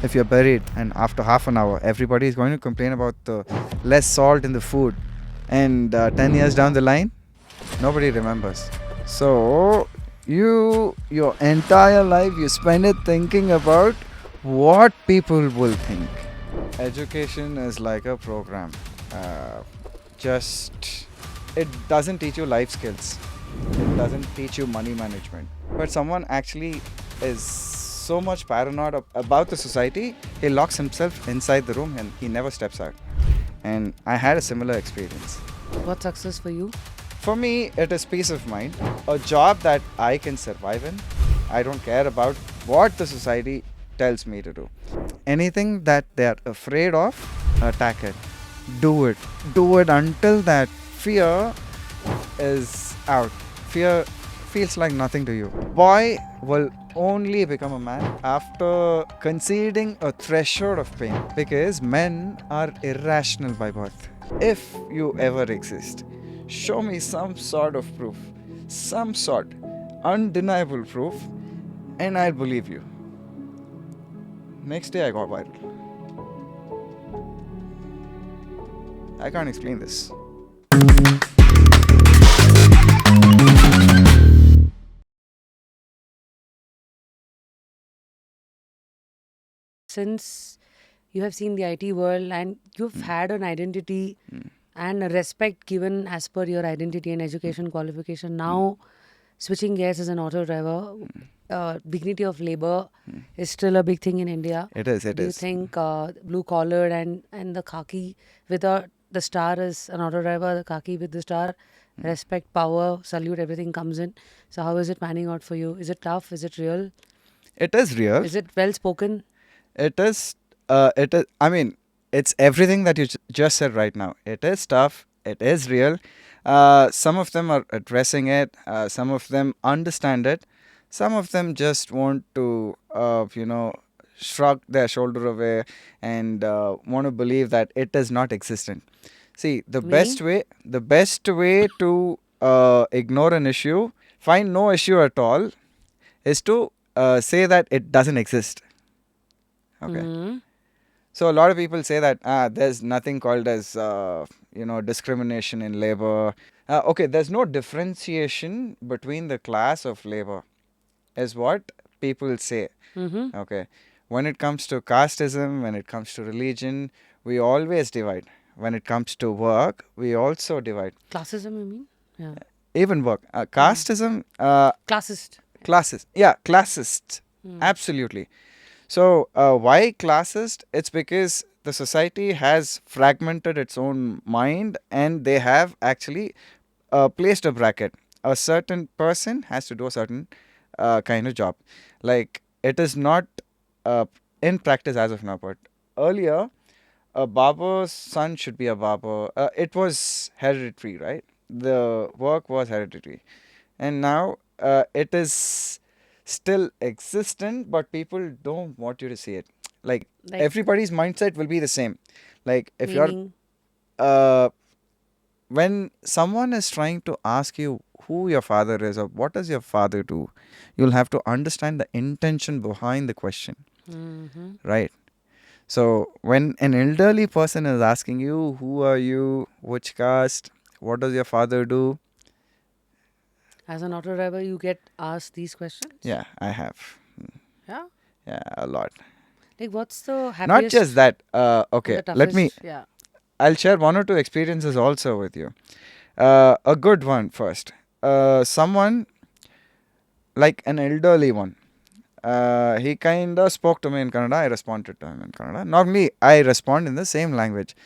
if you're buried and after half an hour everybody is going to complain about the less salt in the food, and 10 years down the line nobody remembers. So your entire life you spend it thinking about what people will think. Education is like a program. Just it doesn't teach you life skills, it doesn't teach you money management. But someone actually is so much paranoid about the society, he locks himself inside the room and he never steps out. And I had a similar experience. What's success for you? For me, it is peace of mind, a job that I can survive in. I don't care about what the society tells me to do. Anything that they are afraid of, attack it. Do it. Do it until that fear is out. Fear feels like nothing to you. Boy will only become a man after conceding a threshold of pain, because men are irrational by birth. If you ever exist, show me some sort of proof, some sort, undeniable proof, and I'll believe you. Next day I got viral. I can't explain this. Since you have seen the IT world and you've had an identity and a respect given as per your identity and education qualification, now switching gears as an auto driver, dignity of labor is still a big thing in India. It is. Do you think blue collared and the khaki with the star is an auto driver, the khaki with the star, respect, power, salute, everything comes in. So how is it panning out for you? Is it tough? Is it real? It is real. Is it well spoken? It is. It is. I mean, it's everything that you just said right now. It is tough. It is real. Some of them are addressing it. Some of them understand it. Some of them just want to, shrug their shoulder away and want to believe that it is not existent. See, the best way to ignore an issue, find no issue at all, is to say that it doesn't exist. Okay. So a lot of people say that there's nothing called as discrimination in labor. Okay, there's no differentiation between the class of labor, is what people say. Okay, when it comes to casteism, when it comes to religion, we always divide. When it comes to work, we also divide. Classism, you mean? Yeah. Even work, casteism. Classist. Classist. Yeah, classist. Absolutely. So why classist? It's because the society has fragmented its own mind and they have actually placed a bracket. A certain person has to do a certain kind of job. Like, it is not in practice as of now, but earlier a barber's son should be a barber. It was hereditary, right? The work was hereditary. And now it is still existent, but people don't want you to see it. Like everybody's mindset will be the same. Like, if Meaning? you're when someone is trying to ask you who your father is or what does your father do, you'll have to understand the intention behind the question. Right? So when an elderly person is asking you, who are you, which caste, what does your father do? As an auto driver, you get asked these questions? Yeah, I have. Yeah? Yeah, a lot. Like, what's the happiest? Not just that. or Okay, the let me. toughest? Yeah. I'll share one or two experiences also with you. A good one first. Someone, like an elderly one. He kind of spoke to me in Kannada. I responded to him in Kannada. Normally, I respond in the same language.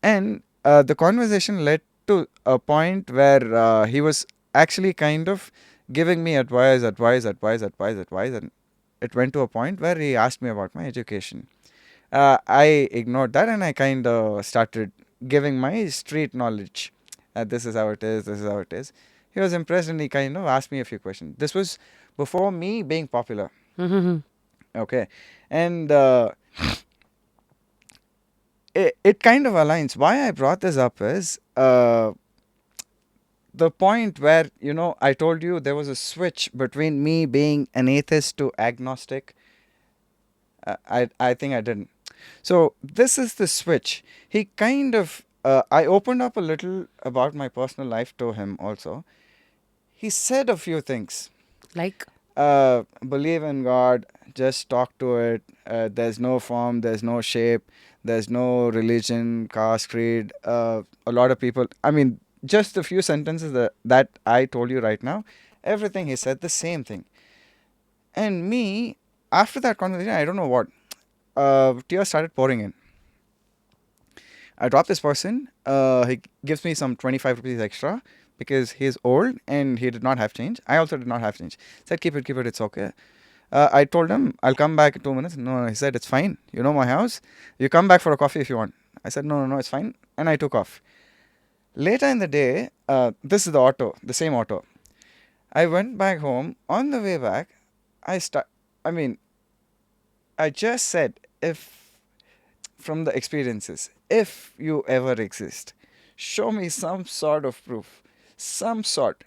And the conversation led to a point where he was actually kind of giving me advice, and it went to a point where he asked me about my education. I ignored that and I kind of started giving my street knowledge. This is how it is, this is how it is. He was impressed and he kind of asked me a few questions. This was before me being popular. Okay. And it kind of aligns. Why I brought this up is the point where, I told you there was a switch between me being an atheist to agnostic. I think I didn't. So this is the switch. He kind of I opened up a little about my personal life to him also. He said a few things. Like, Believe in God, just talk to it. There's no form, there's no shape, there's no religion, caste, creed. A lot of people, I mean, just a few sentences that I told you right now, everything he said, the same thing. And me, after that conversation, I don't know what, tears started pouring in. I dropped this person. He gives me some 25 rupees extra because he's old and he did not have change. I also did not have change. Said, keep it, it's okay. I told him, I'll come back in 2 minutes. No, he said, it's fine. You know my house. You come back for a coffee if you want. I said, no, it's fine. And I took off. Later in the day, this is the auto, the same auto. I went back home. On the way back, I mean, I just said, if from the experiences, if you ever exist, show me some sort of proof, some sort,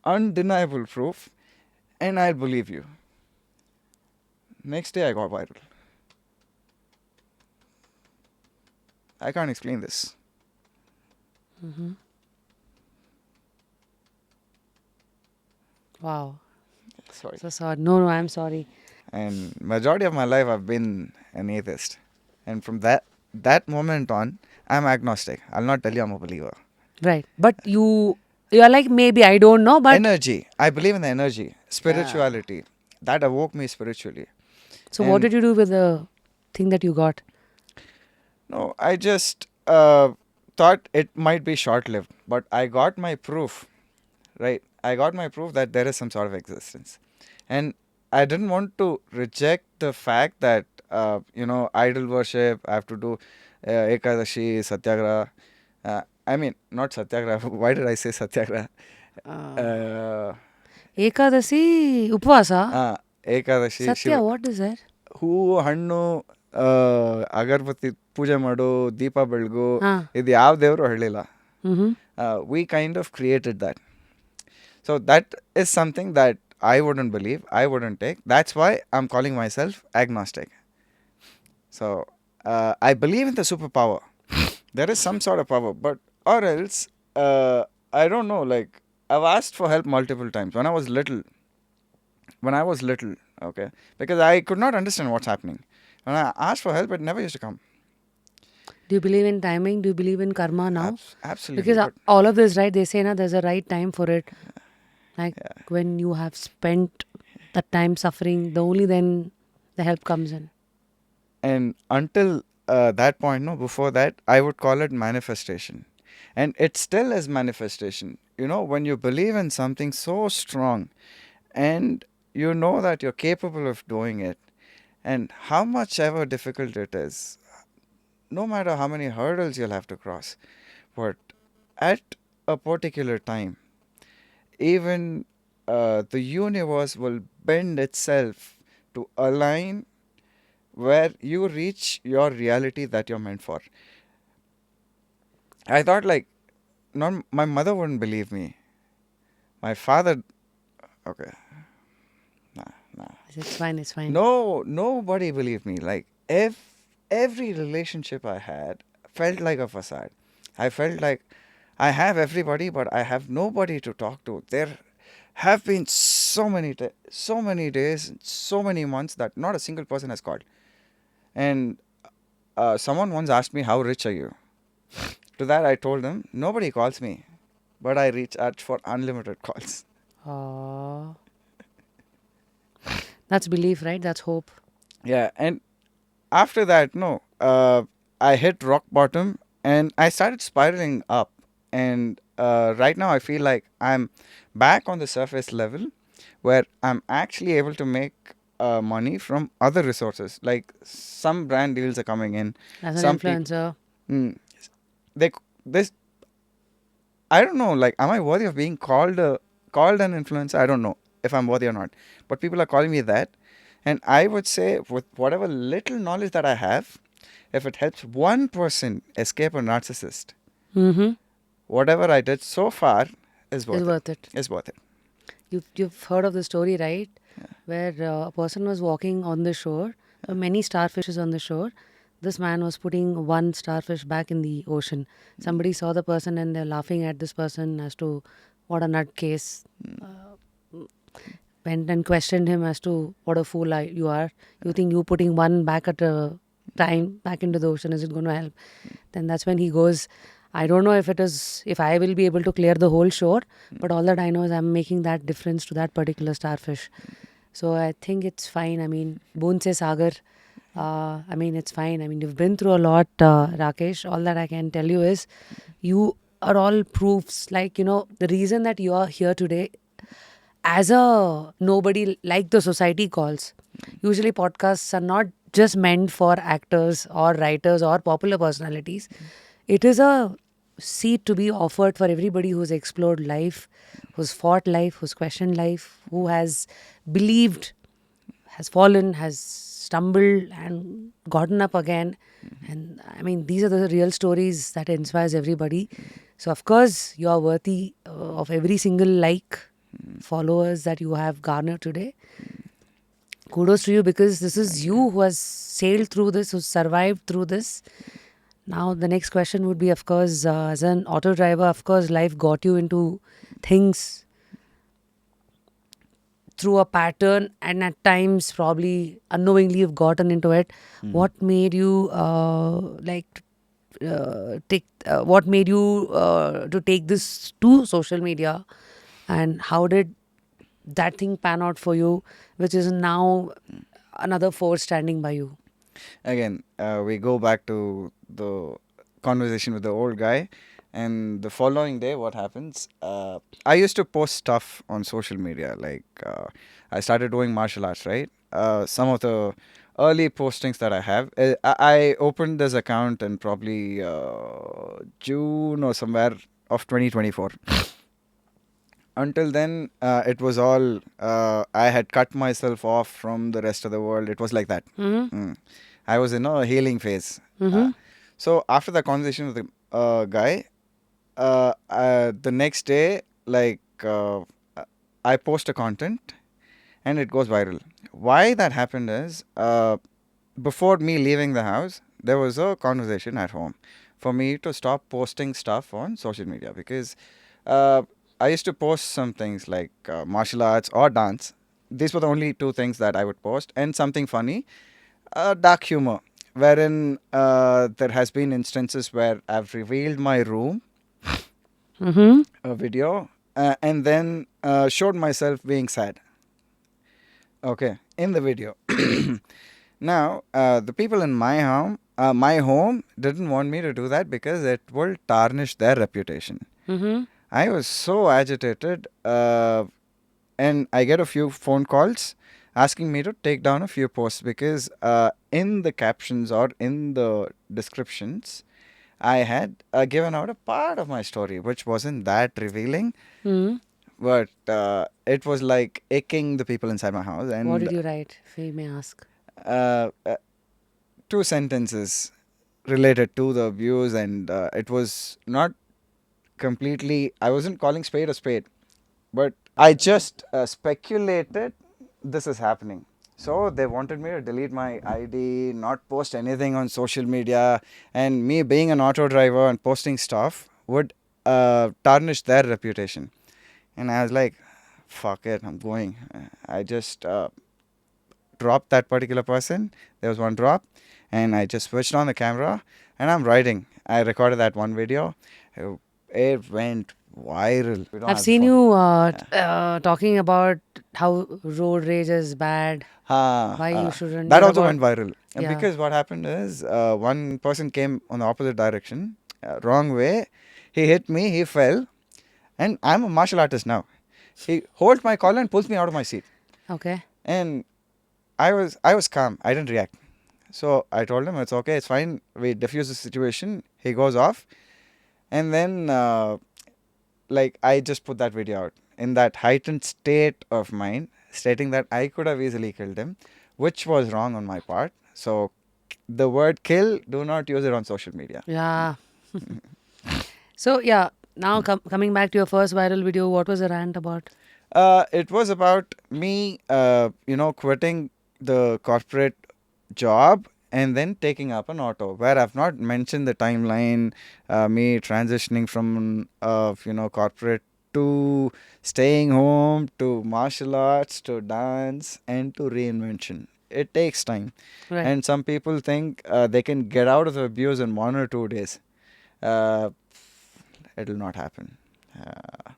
undeniable proof, and I'll believe you. Next day, I got viral. I can't explain this. wow. Sorry. So sorry. No, I'm sorry. And majority of my life, I've been an atheist, and from that moment on, I'm agnostic. I'll not tell you I'm a believer. Right. But you are like, maybe, I don't know, but Energy. I believe in the energy, yeah. spirituality. That awoke me spiritually. So what And did you do with the thing that you got? no, I just thought it might be short-lived, but I got my proof. Right? I got my proof that there is some sort of existence, and I didn't want to reject the fact that idol worship. I have to do Ekadashi, Satyagraha. I mean, not Satyagraha. Why did I say Satyagraha? Uh, Ekadasi Upvasa? Ekadashi, Satya, what is that? ಹೂವು ಹಣ್ಣು ಅಗರಬತ್ತಿ ಪೂಜೆ ಮಾಡು ದೀಪ ಬೆಳಗು Ah. ಇದು ಯಾವ ದೇವರು ಹೇಳಿಲ್ಲ. Mm-hmm. We kind of created that. So that is something that I wouldn't believe, I wouldn't take. That's why I'm calling myself agnostic. So I believe in the superpower. There is some sort of power, but or else I don't know. Like, I've asked for help multiple times when I was little. Okay, because I could not understand what's happening. When I asked for help, it never used to come. Do you believe in timing? Do you believe in karma now? Absolutely. Because But all of this, right? They say na there's a right time for it. Like when you have spent that time suffering, the only then the help comes in. and until that point, no, before that, I would call it manifestation, and it still is manifestation. When you believe in something so strong, and you know that you're capable of doing it, and how much ever difficult it is, no matter how many hurdles you'll have to cross, but at a particular time, even the universe will bend itself to align where you reach your reality that you're meant for. I thought, like, not my mother wouldn't believe me. My father, okay, nah. It's fine. It's fine. No, nobody believed me. Like, every relationship I had felt like a facade. I felt like I have everybody, but I have nobody to talk to. There have been so many days, so many months that not a single person has called. And someone once asked me, "How rich are you?" To that, I told them, "Nobody calls me, but I reach out for unlimited calls." Aww. That's belief, right? That's hope. Yeah, and after that, no, I hit rock bottom and I started spiraling up. And right now, I feel like I'm back on the surface level where I'm actually able to make money from other resources. Like, some brand deals are coming in. As an Some influencer. Mm, they this I don't know. Like, am I worthy of being called an influencer? I don't know if I'm worthy or not. But people are calling me that, and I would say, with whatever little knowledge that I have, if it helps one person escape a narcissist, Mm-hmm. whatever I did so far is worth It's it. worth it. It's worth it. You've heard of the story, right? Where a person was walking on the shore. many starfishes on the shore. This man was putting one starfish back in the ocean. Somebody saw the person and they're laughing at this person as to what a nutcase. Went and questioned him as to what a fool you are. You think you putting one back at a time back into the ocean, is it going to help? Then that's when he goes, I don't know if I will be able to clear the whole shore, but all that I know is I'm making that difference to that particular starfish. So I think it's fine. I mean, Boon se Sagar. I mean, it's fine. I mean, you've been through a lot, Rakesh. All that I can tell you is you are all proofs. Like, the reason that you are here today as a nobody, like the society calls. Usually, podcasts are not just meant for actors or writers or popular personalities. It is a seat to be offered for everybody who's explored life, who's fought life, who's questioned life, who has believed, has fallen, has stumbled and gotten up again. And I mean, these are the real stories that inspires everybody. So of course, you are worthy of every single followers that you have garnered today. Kudos to you, because this is you who has sailed through this, who survived through this. Now the next question would be, of course, as an auto driver, of course, life got you into things through a pattern, and at times probably unknowingly you've gotten into it. What made you take what made you to take this to social media, and how did that thing pan out for you, which is now another force standing by you? Again, we go back to the conversation with the old guy, and the following day, what happens? I used to post stuff on social media. Like, I started doing martial arts, right? Some of the early postings that I have, I opened this account in probably June or somewhere of 2024. Until then, it was all, I had cut myself off from the rest of the world. It was like that. I was in a healing phase. So after the conversation with the guy, the next day, I post a content and it goes viral. Why that happened is, before me leaving the house, there was a conversation at home for me to stop posting stuff on social media, because uh, I used to post some things like martial arts or dance. These were the only two things that I would post, and something funny, dark humor, wherein there has been instances where I've revealed my room, a video, and then showed myself being sad. Okay, in the video. Now, the people in my home didn't want me to do that because it will tarnish their reputation. I was so agitated, and I get a few phone calls asking me to take down a few posts, because in the captions or in the descriptions, I had given out a part of my story, which wasn't that revealing, but it was like aching the people inside my house. What And did you write, if we may ask? uh, uh, two sentences related to the abuse, and it was not completely, I wasn't calling spade a spade, but I just speculated this is happening. So they wanted me to delete my ID, not post anything on social media, and me being an auto driver and posting stuff would tarnish their reputation. And I was like, fuck it, I'm going. I just dropped that particular person. There was one drop, and I just switched on the camera and I'm writing. I recorded that one video. It went viral. We don't I've have seen phone. you talking about how road rage is bad. Why you shouldn't. That You're also about, went viral. yeah. Because what happened is, one person came on the opposite direction, wrong way. He hit me, he fell, and I'm a martial artist now. He holds my collar and pulls me out of my seat. Okay. And I was calm. I didn't react. So I told him, it's okay, it's fine. We diffuse the situation. He goes off. And then, I just put that video out in that heightened state of mind, stating that I could have easily killed him, which was wrong on my part. So the word kill, do not use it on social media. Yeah. So, yeah, now coming back to your first viral video, what was the rant about? It was about me, quitting the corporate job and then taking up an auto, where I've not mentioned the timeline, me transitioning from corporate to staying home to martial arts to dance and to reinvention. It takes time. Right. And some people think they can get out of the abuse in 1 or 2 days. uh, it'll not happen. uh,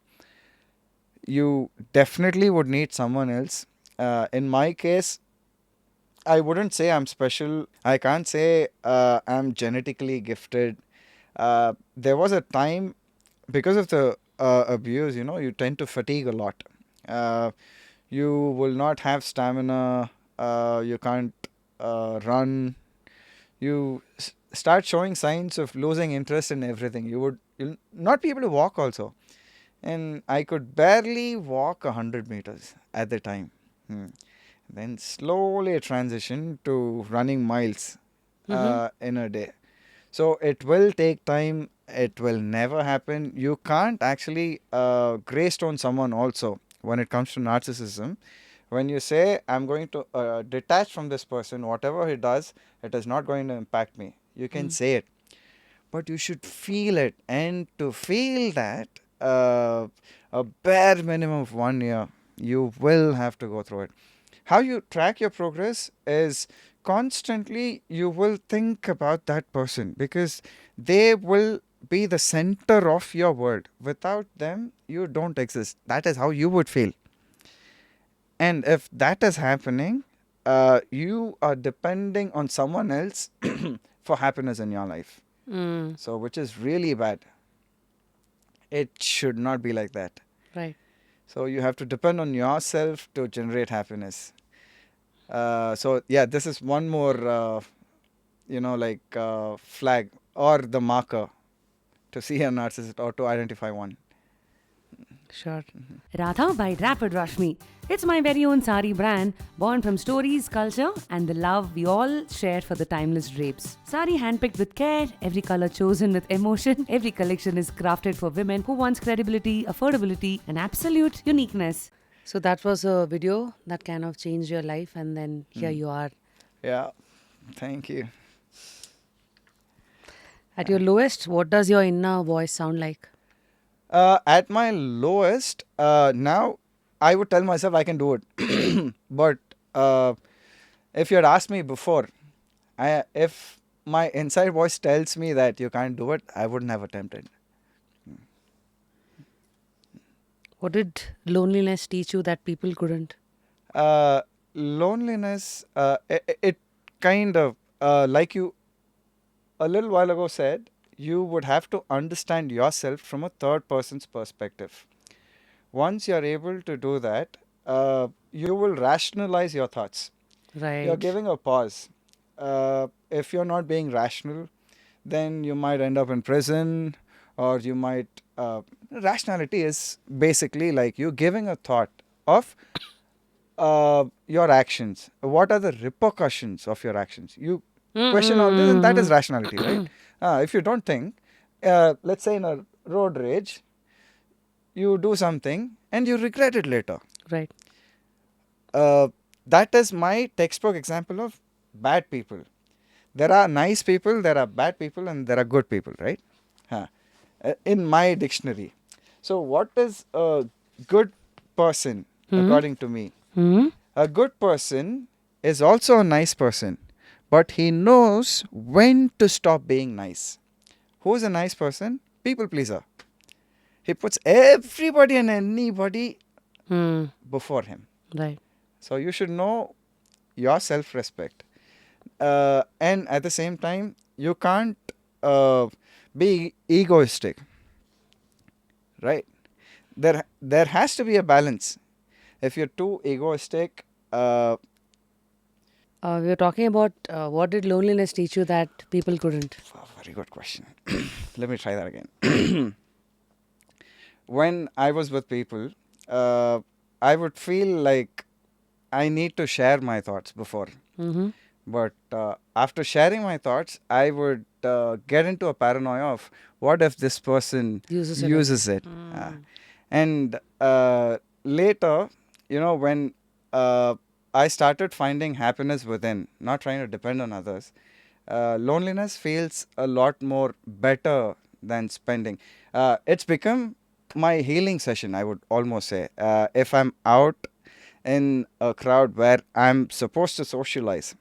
you definitely would need someone else. In my case, I wouldn't say I'm special. I can't say I'm genetically gifted. There was a time, because of the abuse, you tend to fatigue a lot. Uh, you will not have stamina. You can't run. You start showing signs of losing interest in everything. You'll not be able to walk also. And I could barely walk 100 meters at the time. Then slowly transition to running miles Mm-hmm. in a day. So it will take time. It will never happen. You can't actually greystone someone also when it comes to narcissism. When you say, I'm going to detach from this person, whatever he does, it is not going to impact me. You can Mm. say it, but you should feel it. And to feel that, uh, a bare minimum of 1 year, you will have to go through it. How you track your progress is constantly you will think about that person, because they will be the center of your world. Without them, you don't exist. That is how you would feel. And if that is happening, you are depending on someone else for happiness in your life. Mm. So, which is really bad. It should not be like that. Right. So, you have to depend on yourself to generate happiness. So, yeah, this is one more, flag or the marker to see a narcissist or to identify one. Sure. Radha by Rapid Rashmi. It's my very own sari brand, born from stories, culture, and the love we all share for the timeless drapes. Sari handpicked with care, every color chosen with emotion, every collection is crafted for women who wants credibility, affordability, and absolute uniqueness. So that was a video that kind of changed your life, and then here you are. Yeah, thank you. At your lowest, what does your inner voice sound like? At my lowest, now I would tell myself I can do it. But if you had asked me before, if my inside voice tells me that you can't do it, I wouldn't have attempted. What did loneliness teach you that people couldn't? Uh, Loneliness, it kind of, like you a little while ago said, you would have to understand yourself from a third person's perspective. Once you're able to do that, you will rationalize your thoughts. You're Right. giving a pause. If you're not being rational, then you might end up in prison, or you might. Rationality is basically like you giving a thought of your actions. What are the repercussions of your actions? You question all this, and that is Mm-mm. rationality, right? If you don't think, let's say in a road rage, you do something and you regret it later. Right. Uh, that is my textbook example of bad people. There are nice people, there are bad people, and there are good people, right? Huh. In my dictionary. So, what is a good person Hmm. according to me? Hmm. A good person is also a nice person, but he knows when to stop being nice. Who's a nice person? People pleaser. He puts everybody and anybody Hmm. before him. Right. So you should know your self respect. And at the same time, you can't uh, be egoistic, right? There has to be a balance. If you're too egoistic, We were talking about what did loneliness teach you that people couldn't? very good question. Let me try that again. When I was with people, I would feel like I need to share my thoughts before. Mm-hmm. But after sharing my thoughts, I would get into a paranoia of what if this person Uses it uses again. it. And later, when uh, I started finding happiness within, not trying to depend on others. Loneliness feels a lot more better than spending. It's become my healing session, I would almost say. If I'm out in a crowd where I'm supposed to socialize,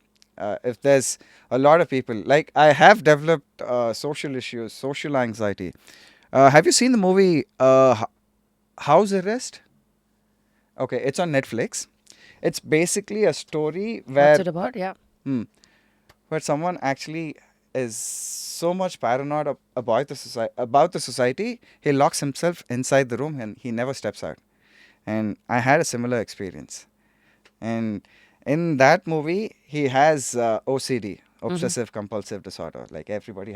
if there's a lot of people, like I have developed social issues, social anxiety. Have you seen the movie House Arrest? Okay, it's on Netflix. It's basically a story What's where it about? Yeah. hmm, where someone actually is so much paranoid about the society, he locks himself inside the room and he never steps out. And I had a similar experience. And in that movie, he has OCD, Mm-hmm. obsessive compulsive disorder. Like everything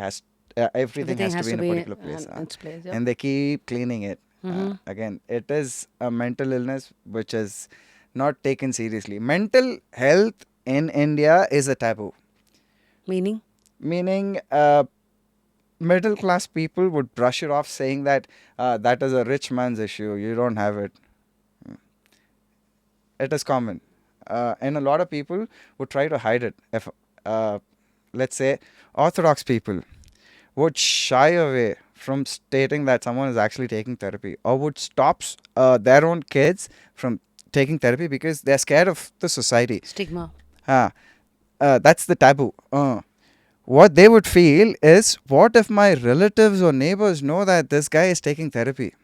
Everything has to has be to in a be particular place. in its place. Yep. And they keep cleaning it. Mm-hmm. Again, it is a mental illness which is not taken seriously. Mental health in India is a taboo, Meaning? meaning middle class people would brush it off saying that that is a rich man's issue, you don't have it. It is common. And a lot of people would try to hide it. If, let's say, orthodox people would shy away from stating that someone is actually taking therapy, or would stop their own kids from taking therapy because they're scared of the society. Stigma. Uh, that's the taboo. What they would feel is, what if my relatives or neighbors know that this guy is taking therapy?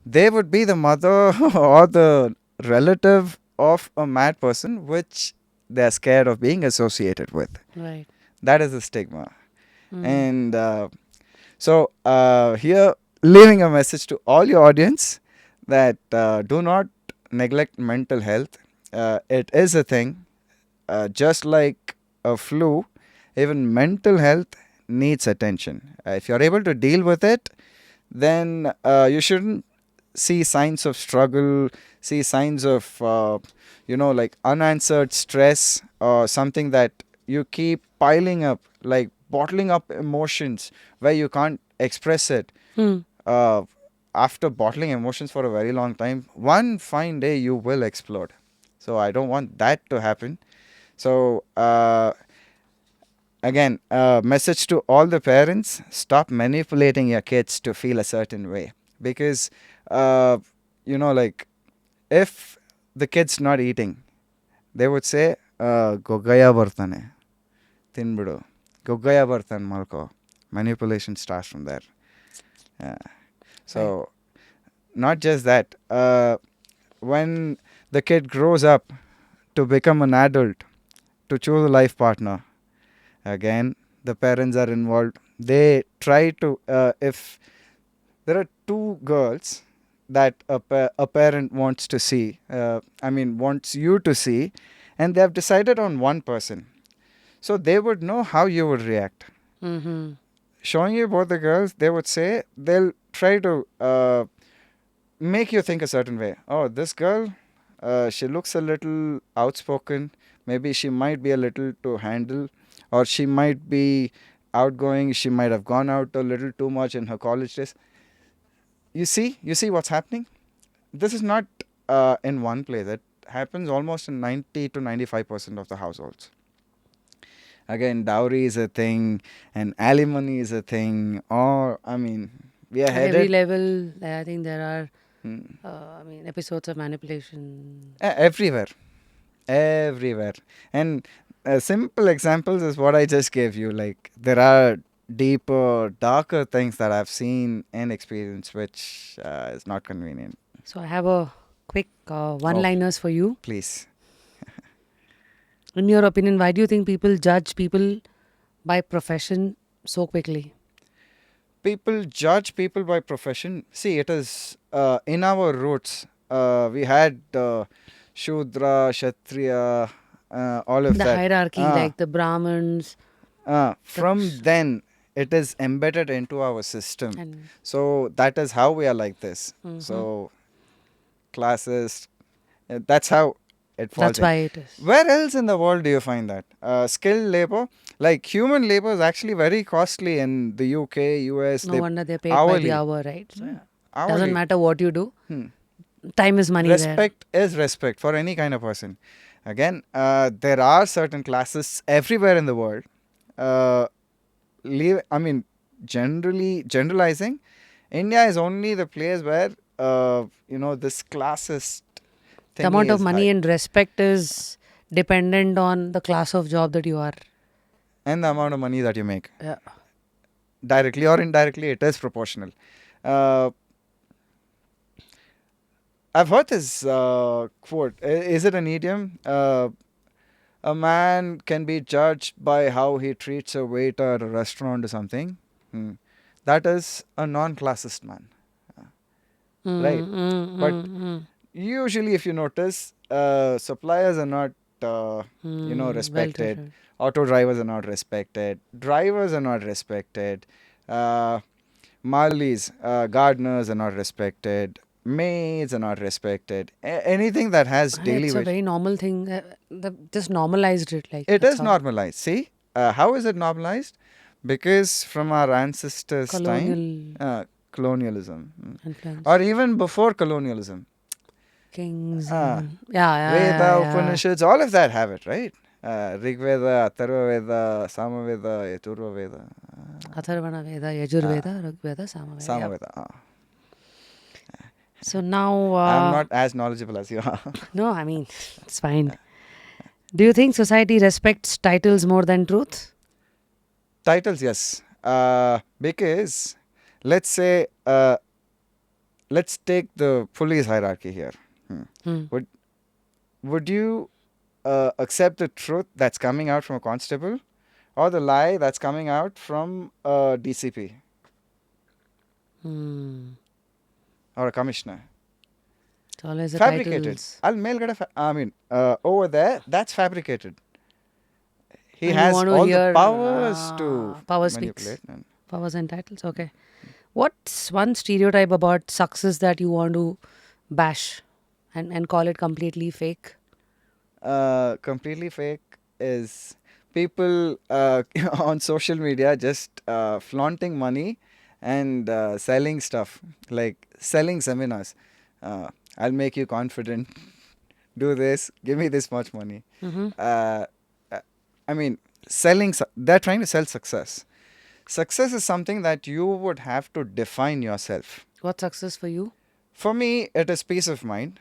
They would be the mother or the relative of a mad person, which they're scared of being associated with. Right. That is the stigma. Mm. And here, leaving a message to all your audience that do not neglect mental health. It is a thing. Just like a flu, even mental health needs attention. If you're able to deal with it, then you shouldn't see signs of struggle, see signs of, like unanswered stress, or something that you keep piling up, like bottling up emotions where you can't express it. Hmm. After bottling emotions for a very long time, one fine day you will explode. So I don't want that to happen. So again, message to all the parents: stop manipulating your kids to feel a certain way, because like if the kid's not eating, they would say Gogaya bartane tinbidu, Gogaya bartan malko. Manipulation starts from there. Yeah. So Right. not just that, when the kid grows up to become an adult, to choose a life partner, again the parents are involved. They try to, if there are two girls that a parent wants to see, wants you to see, and they have decided on one person, so they would know how you would react. Mm-hmm. Showing you both the girls, they would say, they'll try to make you think a certain way. Oh, this girl, she looks a little outspoken. Maybe she might be a little to handle, or she might be outgoing. She might have gone out a little too much in her college days. You see what's happening. This is not in one place. It happens almost in 90 to 95% of the households. Again, dowry is a thing, and alimony is a thing. Or we are At every headed level, I think there are, hmm, episodes of manipulation. everywhere, everywhere. And simple examples is what I just gave you. Like, there are deeper, darker things that I've seen and experienced, which is not convenient. So I have a quick Oh, one-liners for you. please. In your opinion, why do you think people judge people by profession so quickly? People judge people by profession. See, it is in our roots. We had Shudra, Kshatriya, all of The that. hierarchy, Uh, like the Brahmins, the from then, it is embedded into our system. and So that is how we are like this. Mhm. So classes, that's how it falls that's in. why it is. Where else in the world do you find that? Skilled labor, like human labor, is actually very costly in the UK, US. No They wonder they're paid by the hourly, hour, right? So yeah. Doesn't hourly. matter what you do, Hmm. time is money there. Respect is respect for any kind of person. Again, there are certain classes everywhere in the world. Uh, I mean, generalizing, India is only the place where this classist The thingy amount of is high, money and respect is dependent on the class of job that you are. and the amount of money that you make, Yeah. directly or indirectly, it is proportional. Uh, I've heard this quote. Is it an idiom? A man can be judged by how he treats a waiter at a restaurant or something. Hmm. That is a non-classist man, right? But usually, if you notice, suppliers are not, Well respected. treasured. Auto drivers are not respected. Drivers are not respected. Uh, Malis, gardeners are not respected. Maids are not respected. Anything that has daily It's a wage, very normal thing. Just normalized it. Like, it that's is how. normalized. See, how is it normalized? Because from our ancestors' time, Colonial colonialism, influence. or even before colonialism, Kings uh, and. Yeah, yeah, Veda, yeah, Upanishads, all of that have it, right? Rig Veda, Atharva Veda, Sama Veda, Yaturva Veda, yeah. Atharvana Veda, Yajur uh, Veda, Rig Veda, Sama Veda. Sama Yep. Veda. So now, I'm not as knowledgeable as you are. no, I mean, it's fine. Do you think society respects titles more than truth? Titles, yes. Because let's say, let's take the police hierarchy here. Hmm. Would would you accept the truth that's coming out from a constable, or the lie that's coming out from a DCP Hmm. or a commissioner? It's always the Fabricated. titles. I'll mail get over there, that's fabricated. He And you has want to all the hear powers to power speaks. manipulate. And Powers and titles. Okay. What's one stereotype about success that you want to bash and call it completely fake? completely fake is people on social media just flaunting money and selling stuff, like selling seminars. I'll make you confident. Do this. Give me this much money. Mm-hmm. Uh, uh, I mean, they're trying to sell success. Success is something that you would have to define yourself. What's success for you? For me, it is peace of mind.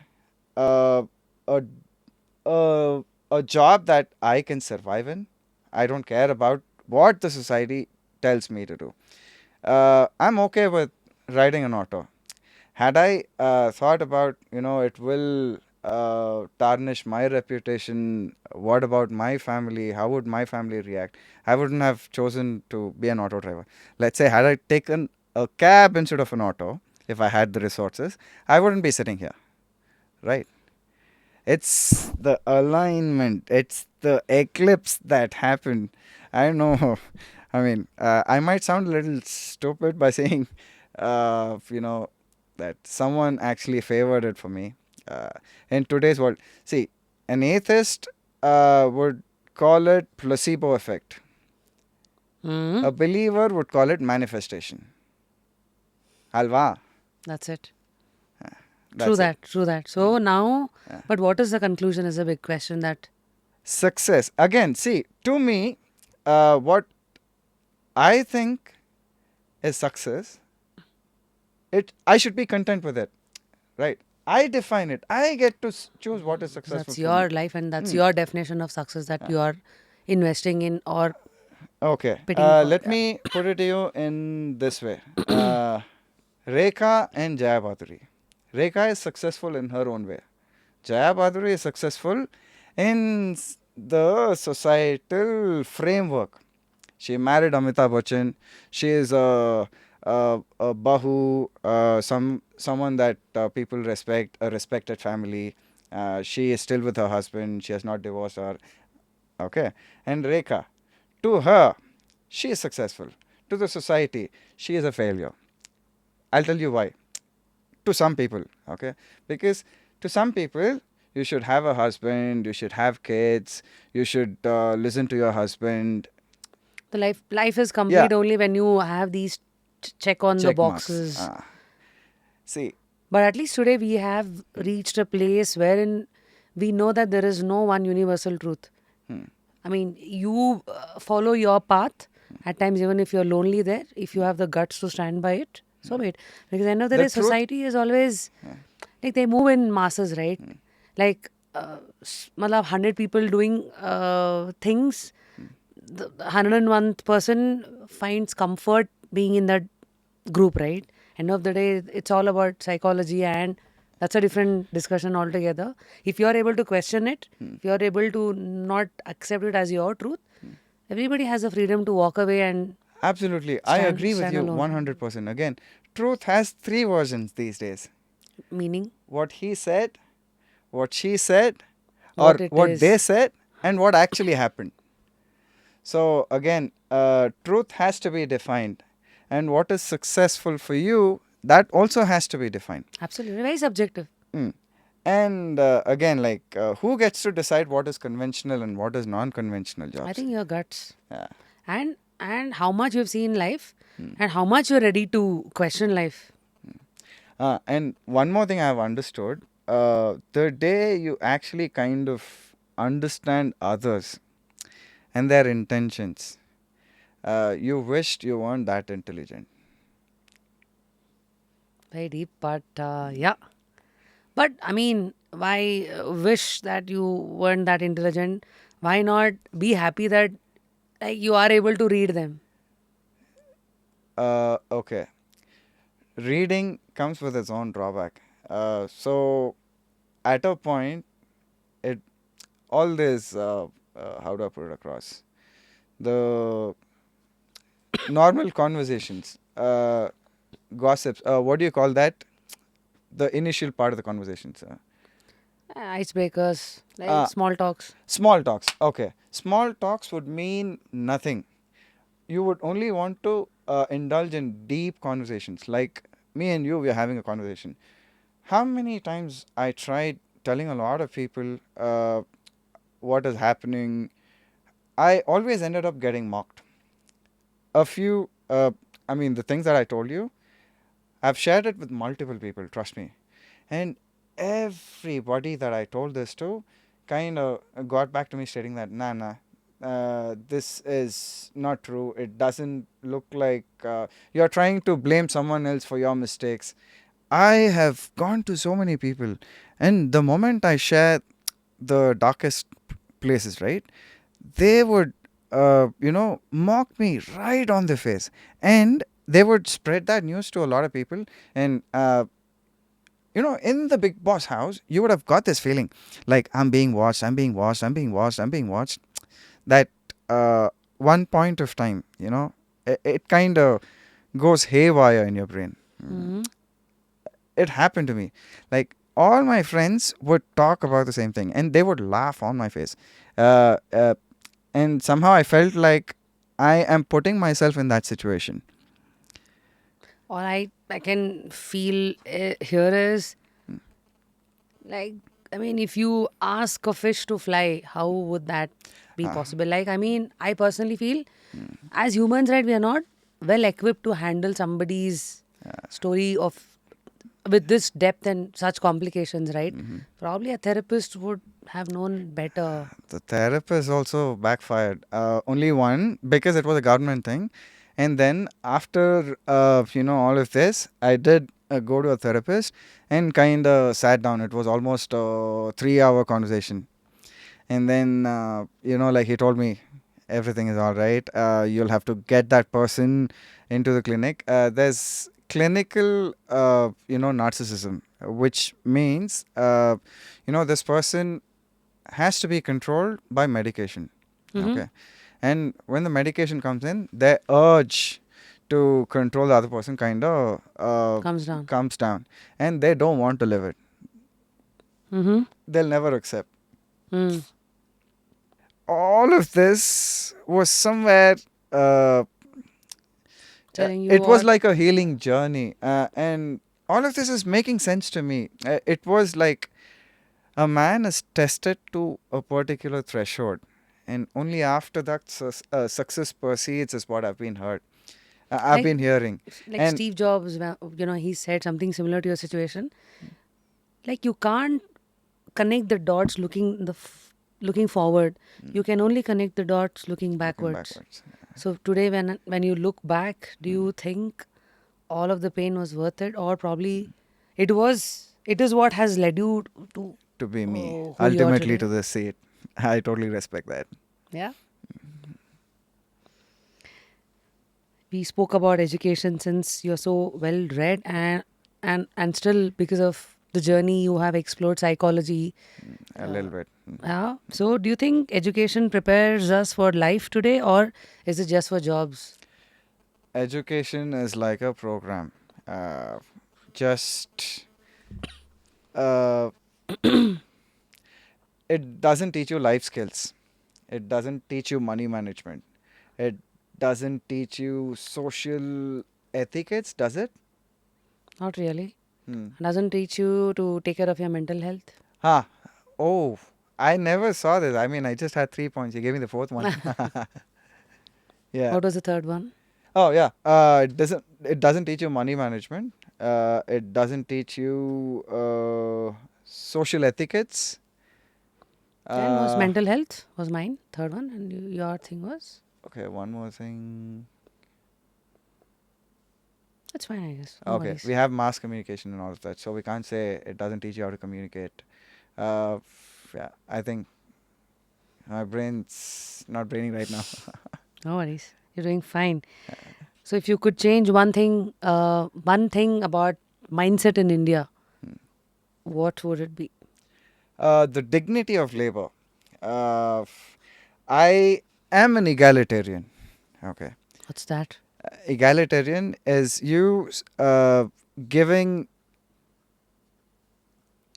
Uh, a a, a job that I can survive in. I don't care about what the society tells me to do. I'm okay with riding an auto. Had I thought about, it will tarnish my reputation, what about my family? How would my family react? I wouldn't have chosen to be an auto driver. Let's say, had I taken a cab instead of an auto, if I had the resources, I wouldn't be sitting here, right? It's the alignment, it's the eclipse that happened. I don't know. I mean, I might sound a little stupid by saying, that someone actually favored it for me. In today's world, see, an atheist would call it placebo effect, Mm-hmm. a believer would call it manifestation. Alva. That's it. True That's it. that. True that. So now, but what is the conclusion is a big question that. Success. Again, see, to me, what I think is success, I should be content with it, right? I define it. I get to choose what is successful That's for me. your life and that's your definition of success that you are investing in or Okay. bidding for. Let Yeah. me put it to you in this way. Rekha and Jaya Baduri. Rekha is successful in her own way. Jaya Baduri is successful in the societal framework. She married Amitabh Bachchan. She is a bahu, someone that people respect, a respected family. She is still with her husband. She has not divorced her. Okay. And Rekha, to her, she is successful. To the society, she is a failure. I'll tell you why. To some people, okay? Because to some people, you should have a husband, you should have kids, you should listen to your husband. The life is Yeah, complete only when you have these check on the check marks. boxes. See, But at least today we have reached a place wherein we know that there is no one universal truth. Hmm. I mean, you follow your path at times, even if you're lonely there, if you have the guts to stand by it, so be it. Because end of the The day, truth. society is always like they move in masses, right? Like, matlab 100 people doing things, the 101th person finds comfort being in that group, right? End of the day, it's all about psychology, and that's a different discussion altogether. If you're able to question it, if you're able to not accept it as your truth, everybody has the freedom to walk away and Absolutely. I stand agree with stand you alone. 100%. Again, truth has three versions these days: Meaning what he said, what she said, what or it what they is. said, and what actually happened. So, again, truth has to be defined. And what is successful for you, that also has to be defined. Absolutely. Very subjective. Mm. And again, like, who gets to decide what is conventional and what is non conventional I jobs? think your guts. Yeah. And how much you've seen life and how much you're ready to question life. And one more thing I have understood, the day you actually kind of understand others and their intentions, you wished you weren't that intelligent. Very deep, but yeah. But I mean, why wish that you weren't that intelligent? Why not be happy that like you are able to read them? Okay. Reading comes with its own drawback. So, at a point, it all this, how do I put it across? The normal conversations, gossips, what do you call that? The initial part of the conversations. Icebreakers, like Uh, small talks. Small talks. Okay. Small talks would mean nothing. You would only want to indulge in deep conversations. Like me and you, we are having a conversation. How many times I tried telling a lot of people what is happening, I always ended up getting mocked. A few, I mean, the things that I told you, I've shared it with multiple people, trust me. And everybody that I told this to kind of got back to me stating that, nah, this is not true. It doesn't look like you're trying to blame someone else for your mistakes. I have gone to so many people, and the moment I share the darkest places, right, they would, mock me right on the face. And they would spread that news to a lot of people. And in the big boss house, you would have got this feeling like I'm being watched, I'm being watched, I'm being watched, I'm being watched. That one point of time, it kind of goes haywire in your brain. Hmm. It happened to me. Like, all my friends would talk about the same thing and they would laugh on my face. Uh, uh, and somehow I felt like I am putting myself in that situation. All I can feel here is like, I mean, if you ask a fish to fly, how would that be possible? Like, I mean, I personally feel as humans, right, we are not well equipped to handle somebody's story of with this depth and such complications, right? Probably a therapist would have known better. The therapist also backfired. Only one, because it was a government thing. And then after all of this, I did go to a therapist and kind of sat down. It was almost a 3 hour conversation. And then like, he told me everything is all right. You'll have to get that person into the clinic. There's clinical narcissism, which means this person has to be controlled by medication. Hmm. Okay. And when the medication comes in, the urge to control the other person kind of Comes down. comes down, and they don't want to live it. Mm-hmm. They'll never accept. Mm. All of this was somewhere, uh, Telling you it was what? like a healing journey. And all of this is making sense to me. It was like a man is tested to a particular threshold, and only after that success proceeds, is what I've been heard. I've Like, been hearing. like And Steve Jobs, he said something similar to your situation. Like, you can't connect the dots looking forward. You can only connect the dots looking Looking backwards. backwards. So today, when you look back, do you think all of the pain was worth it, or probably it was? It is what has led you to To be me, who you are ultimately to today. the seat. I totally respect that. Yeah. We spoke about education since you're so well read, and still because of the journey you have explored psychology. A little bit. Yeah. So do you think education prepares us for life today, or is it just for jobs? Education is like a program. Just uh, it doesn't teach you life skills. It doesn't teach you money management. It doesn't teach you social etiquettes, does it? Not really. Hmm. Doesn't teach you to take care of your mental health. Ah, oh, I never saw this. I mean, I just had 3 points. You gave me the fourth one. Yeah. What was the third one? Oh, yeah. It doesn't teach you money management. It doesn't teach you social etiquettes. Then was Uh, mental health was mine, third one, and your thing was. okay, one more thing. That's fine, I guess. No Okay, worries. we have mass communication and all of that, so we can't say it doesn't teach you how to communicate. Uh, yeah, I think my brain's not braining right now. No worries. You're doing fine. So if you could change one thing about mindset in India, what would it be? The dignity of labor. Uh, I am an egalitarian. Okay. What's that? Egalitarian is you giving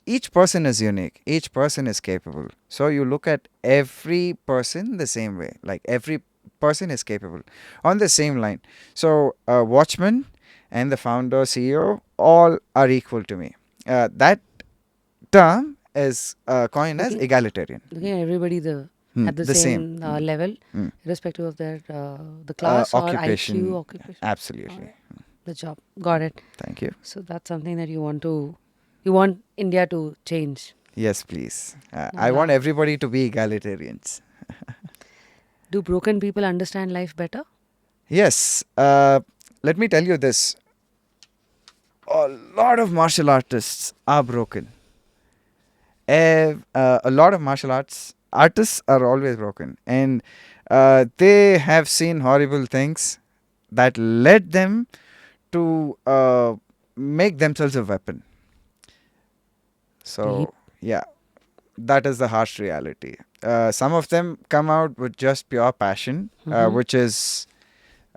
each person is unique, each person is capable, so you look at every person the same way, like every person is capable on the same line. So watchman and the founder, CEO, all are equal to me. That term is coined as Looking, egalitarian. looking at everybody at the The same. same level, Mm. irrespective of their the class or IQ, Occupation. occupation, Absolutely. the job. Got it. Thank you. So that's something that you want India to change. Yes, please. No I want doubt. everybody to be egalitarians. Do broken people understand life better? Yes. Let me tell you this. A lot of martial artists are broken. A lot of martial artists are always broken, and they have seen horrible things that led them to make themselves a weapon. Deep. So yeah, that is the harsh reality. Some of them come out with just pure passion, Mhm. which is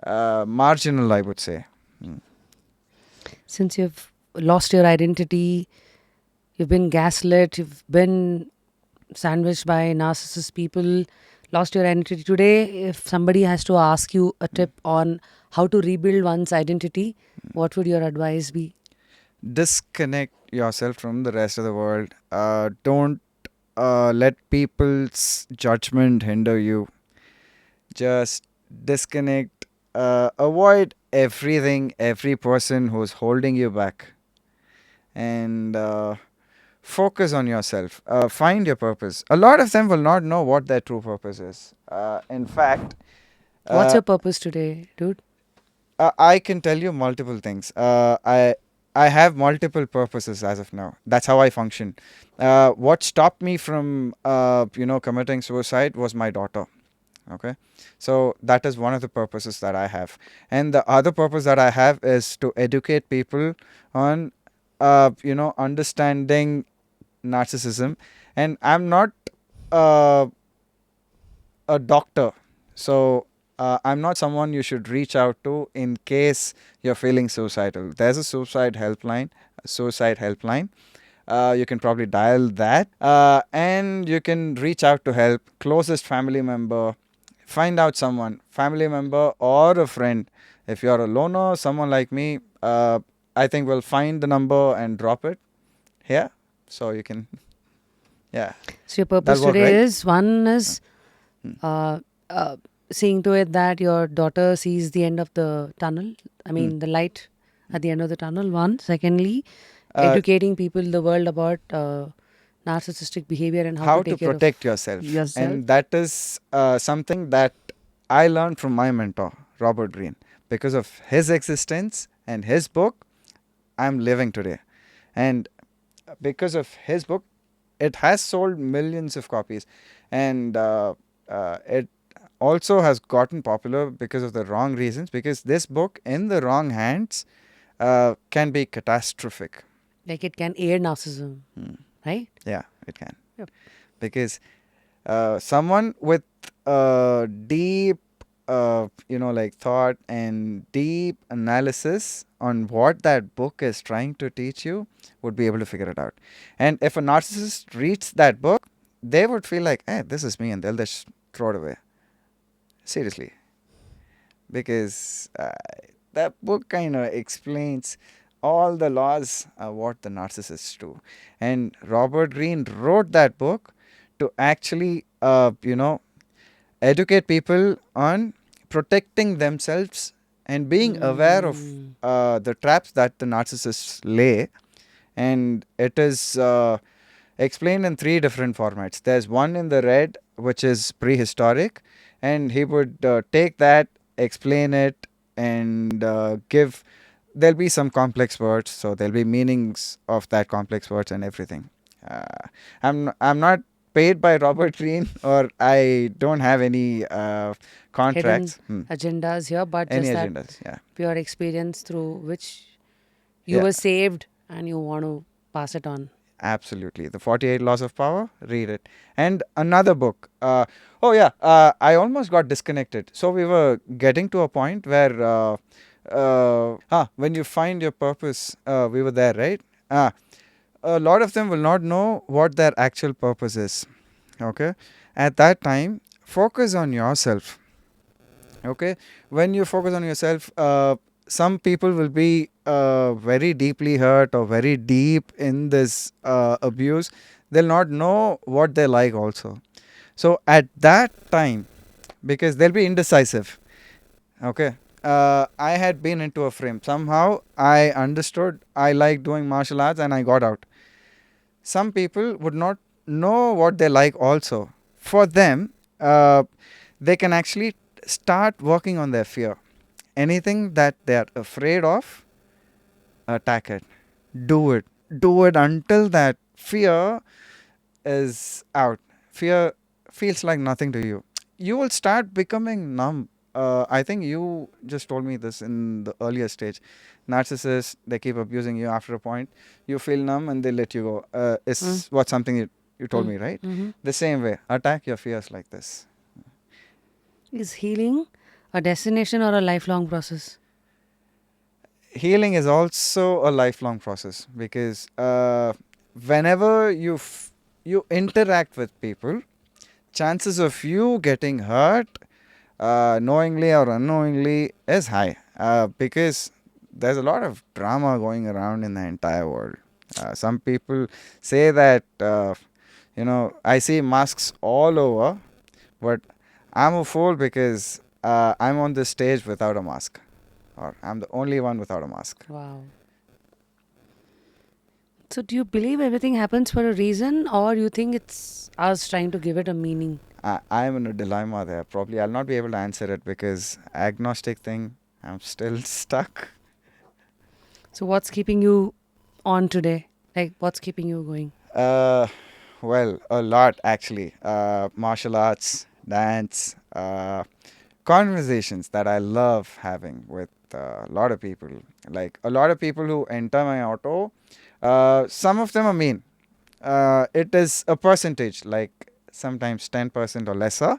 marginal, I would say. Mm. Since you've lost your identity, you've been gaslit, you've been sandwiched by narcissist people, lost your identity. Today, if somebody has to ask you a tip on how to rebuild one's identity, what would your advice be? Disconnect yourself from the rest of the world. Don't let people's judgment hinder you. Just disconnect. Avoid everything, every person who's holding you back, and focus on yourself. Find your purpose. A lot of them will not know what their true purpose is. In fact, What's uh, your purpose today, dude? I can tell you multiple things. I have multiple purposes as of now. That's how I function. What stopped me from committing suicide was my daughter. Okay, so that is one of the purposes that I have, and the other purpose that I have is to educate people on understanding narcissism. And I'm not uh, a doctor, so I'm not someone you should reach out to in case you're feeling suicidal. There's a suicide helpline. You can probably dial that, and you can reach out to help. Closest family member, find out someone, family member or a friend. If you're a loner, someone like me, I think we'll find the number and drop it here, so you can. Yeah, So your that'll purpose work, today right? is one is Hmm. uh, seeing to it that your daughter sees the end of the tunnel. I Hmm. mean, the light at the end of the tunnel. One. Secondly, Uh, educating people, the world about narcissistic behavior and how to How to take care of protect yourself. yourself. And that is something that I learned from my mentor, Robert Greene. Because of his existence and his book, I'm living today. And because of his book, it has sold millions of copies. And it also has gotten popular because of the wrong reasons. Because this book, in the wrong hands, can be catastrophic. Like it can aid narcissism, right? Yeah, it can. Yep. Because someone with deep like thought and deep analysis on what that book is trying to teach you would be able to figure it out. And if a narcissist reads that book, they would feel like, hey, this is me, and they'll just throw it away. Seriously. Because that book kind of explains all the laws what the narcissists do. And Robert Greene wrote that book to actually educate people on protecting themselves and being aware of the traps that the narcissists lay. And it is explained in 3 different formats. There's one in the red, which is prehistoric, and he would take that, explain it, and give. There'll be some complex words, so there'll be meanings of that complex words and everything. I'm not paid by Robert Greene, or I don't have any Hidden contracts. agendas here, but Any just that agendas? Yeah. pure experience through which you Yeah. were saved and you want to pass it on. Absolutely. The 48 Laws of Power, read it. And another book. I almost got disconnected. So we were getting to a point where, when you find your purpose, we were there, right? A lot of them will not know what their actual purpose is. Okay. At that time, focus on yourself. Okay. When you focus on yourself, some people will be very deeply hurt or very deep in this abuse. They'll not know what they like also. So at that time, because they'll be indecisive. Okay. I had been into a frame. Somehow I understood I like doing martial arts and I got out. Some people would not know what they like also. For them, they can actually start working on their fear. Anything that they are afraid of, attack it. Do it. Do it until that fear is out. Fear feels like nothing to you. You will start becoming numb. I think you just told me this in the earlier stage. Narcissists, they keep abusing you. After a point, you feel numb and they let you go. Is what something you told me, right? The same way. Attack your fears like this. Is healing a destination or a lifelong process? Healing is also a lifelong process, because whenever you interact with people, chances of you getting hurt, knowingly or unknowingly, is high, because there's a lot of drama going around in the entire world. Some people say that I see masks all over, but I'm a fool because I'm on this stage without a mask, or I'm the only one without a mask. Wow. So do you believe everything happens for a reason, or you think it's us trying to give it a meaning? I'm in a dilemma there. Probably I'll not be able to answer it, because agnostic thing, I'm still stuck. So what's keeping you on today? Like what's keeping you going? Well, a lot actually. Martial arts, dance, conversations that I love having with a lot of people. Like a lot of people who enter my auto, some of them are mean. It is a percentage, like sometimes 10% or lesser,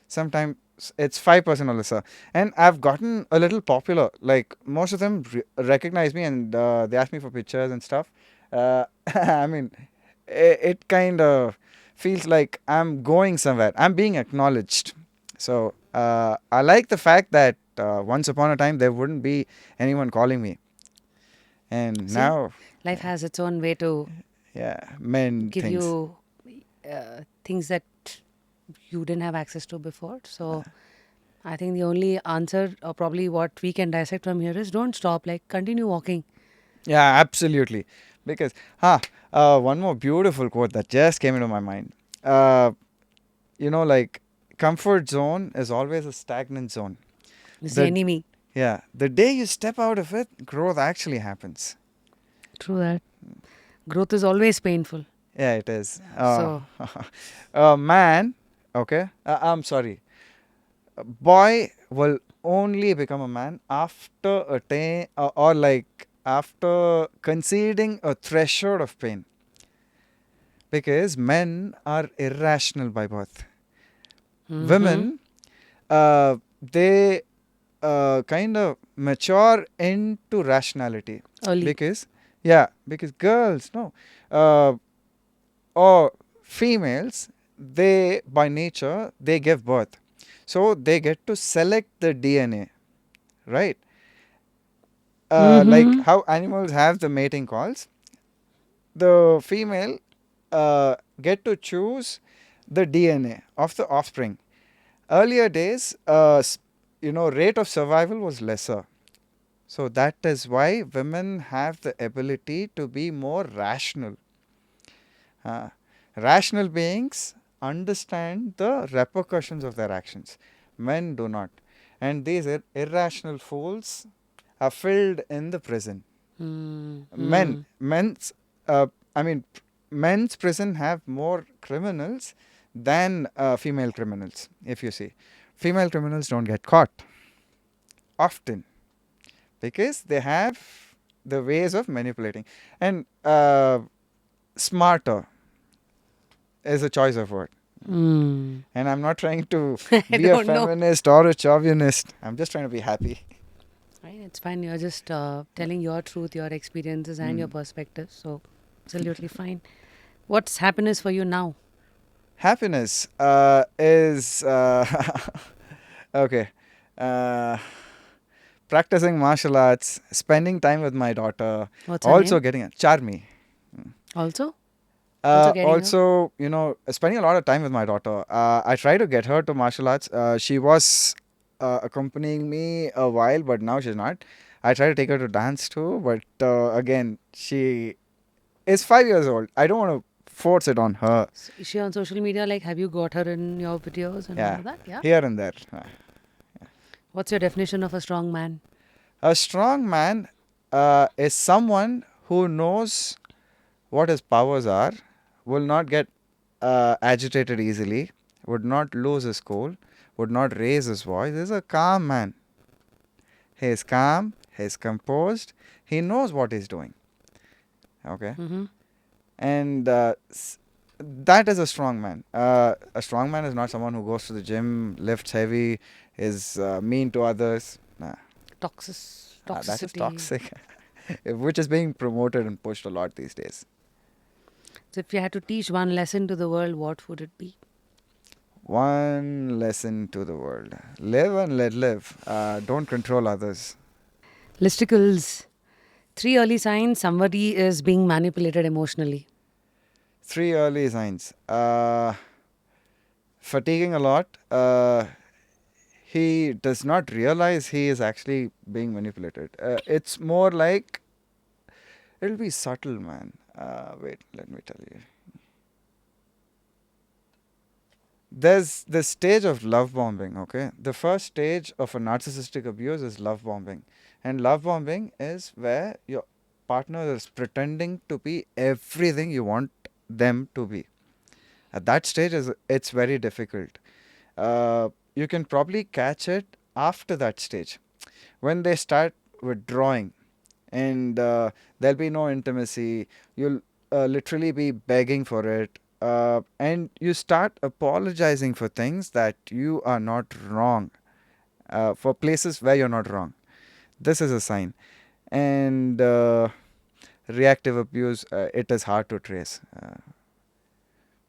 sometimes it's 5% or lesser. And I've gotten a little popular. Like most of them recognize me, and they ask me for pictures and stuff. I mean, it kind of feels like I'm going somewhere. I'm being acknowledged. So I like the fact that once upon a time there wouldn't be anyone calling me, and See, now, life has its own way to yeah, men give things. you things that you didn't have access to before. So I think the only answer, or probably what we can dissect from here, is don't stop. Like continue walking. Yeah, absolutely. Because One more beautiful quote that just came into my mind. Uh, like comfort zone is always a stagnant zone. It's the The enemy. Yeah, the day you step out of it, growth actually happens. True that. Growth is always painful. Yeah, it is. So, A man, okay, I'm sorry, a boy will only become a man after or like after conceding a threshold of pain, because men are irrational by birth. mm-hmm. Women, they kind of mature into rationality, Early. because because girls no, uh, or females, they by nature they give birth, so they get to select the DNA, right? Like Mm-hmm. how animals have the mating calls, the female get to choose the DNA of the offspring. Earlier days, rate of survival was lesser. So that is why women have the ability to be more rational. Uh, Rational beings understand the repercussions of their actions. Men do not. And these irrational fools are filled in the prison. Mm-hmm. Men's, I mean, men's prison have more criminals than female criminals, if you see. Female criminals don't get caught often because they have the ways of manipulating. And smarter is a choice of word. Mm. And I'm not trying to I be a don't know. feminist or a chauvinist. I'm just trying to be happy. Right, it's fine. You're just telling your truth, your experiences, and your perspectives. So, absolutely fine. What's happiness for you now? Happiness is okay. Uh, Practicing martial arts, spending time with my daughter, What's her also name? getting a Charmi. Also? Also getting her? Also, spending a lot of time with my daughter. I try to get her to martial arts. She was accompanying me a while, but now she's not. I try to take her to dance too, but again, she is 5 years old. I don't want to force it on her. Is she on social media? Like, have you got her in your videos and all Yeah, of that? Yeah. here and there. What's your definition of a strong man? A strong man is someone who knows what his powers are, will not get agitated easily, would not lose his cool, would not raise his voice. He's a calm man. He is calm, he is composed, he knows what he's doing. Okay? Mm-hmm. And that is a strong man. A strong man is not someone who goes to the gym, lifts heavy, is mean to others. Nah, that is Toxicity. toxic, which is being promoted and pushed a lot these days. So, if you had to teach one lesson to the world, what would it be? One lesson to the world: live and let live. Don't control others. Listicles. Three early signs somebody is being manipulated emotionally. Three early signs: fatiguing a lot. He does not realize he is actually being manipulated. It's more like it'll be subtle, man. Wait, let me tell you. There's the stage of love bombing, okay? The first stage of a narcissistic abuse is love bombing. And love bombing is where your partner is pretending to be everything you want them to be. At that stage, it's very difficult. You can probably catch it after that stage when they start withdrawing, and there'll be no intimacy. You'll literally be begging for it, and you start apologizing for things that you are not wrong, for places where you're not wrong. This is a sign. And reactive abuse, it is hard to trace.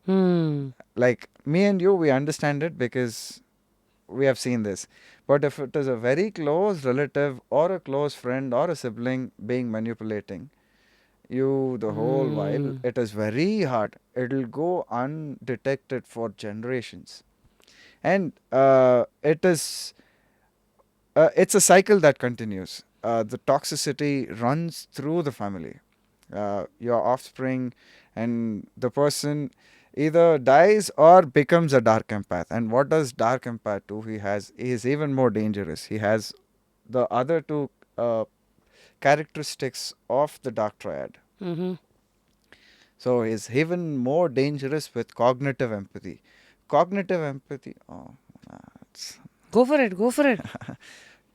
Hmm. Like me and you, we understand it because we have seen this. But if it is a very close relative or a close friend or a sibling being manipulating you the whole while, Hmm. it is very hard. It'll go undetected for generations. And it's a cycle that continues. The toxicity runs through the family. your offspring, and the person either dies or becomes a dark empath. And what does dark empath do? He is even more dangerous. He has the other two characteristics of the dark triad. Mm-hmm. So he's even more dangerous with cognitive empathy. Cognitive empathy. Oh, it's Go for it. Go for it.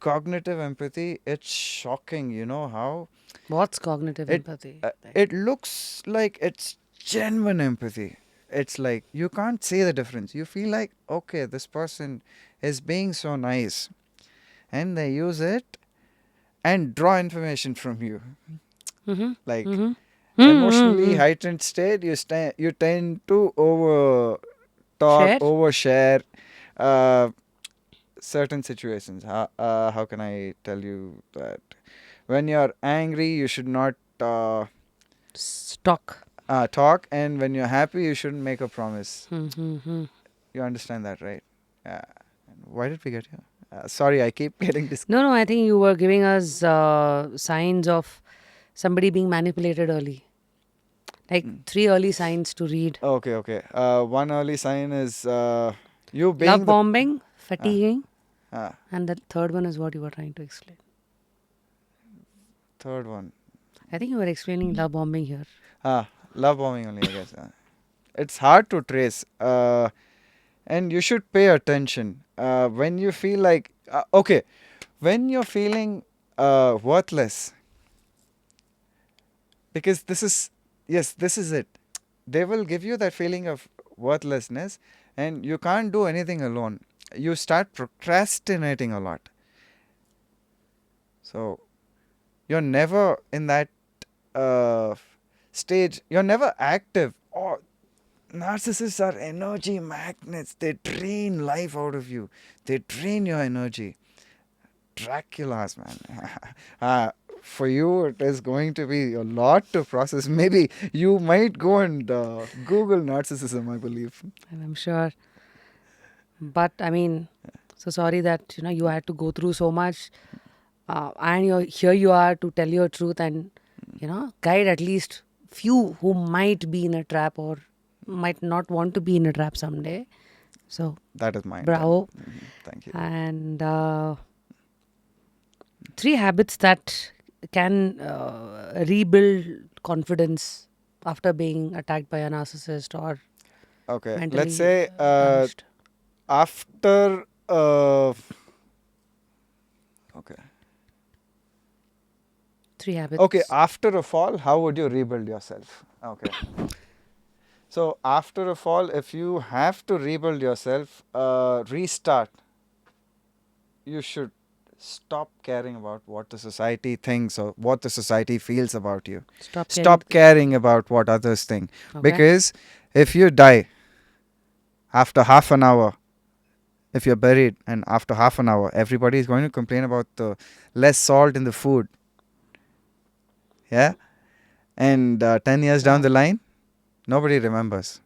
cognitive empathy. It's shocking. You know how What's cognitive it empathy? it looks like it's genuine empathy. It's like you can't see the difference. You feel like, okay, this person is being so nice, and they use it and draw information from you. Mm-hmm. Like Mm-hmm. emotionally Mm-hmm. heightened state, you tend to over talk, Share. overshare certain situations. How can I tell you that? When you're angry, you should not Stock. talk, and when you're happy, you shouldn't make a promise. Mm-hmm. You understand that, right? Yeah. Why did we get here? Sorry, I keep getting this. No, no, I think you were giving us signs of somebody being manipulated early. Like 3 early signs to read. Okay, okay. One early sign is you Love being the bombing, uh, fatiguing, uh, and the third one is what you were trying to explain. third one. I think you were explaining love bombing here. Love bombing only, I guess. It's hard to trace, and you should pay attention when you feel like okay, when you're feeling worthless, because this is it. They will give you that feeling of worthlessness, and you can't do anything alone. You start procrastinating a lot. So you're never in that uh, stage. You're never active. Or narcissists are energy magnets. They drain life out of you. They drain your energy. Draculas, man. For you, it is going to be a lot to process. Maybe you might go and Google narcissism, I believe. And I'm sure. But I mean, so sorry that you had to go through so much, and here you are to tell your truth and guide at least few who might be in a trap or might not want to be in a trap someday. So That is my intent. bravo. Thank you. And 3 habits that can rebuild confidence after being attacked by a narcissist or Okay, let's mentally say damaged. after. Okay. 3 habits. Okay, after a fall, how would you rebuild yourself? Okay. So, after a fall, if you have to rebuild yourself, restart, you should stop caring about what the society thinks or what the society feels about you. Stop caring. Stop caring about what others think. Okay. Because if you die after half an hour, if you're buried and after half an hour, everybody is going to complain about the less salt in the food. Yeah? And 10 years down Wow. the line, nobody remembers.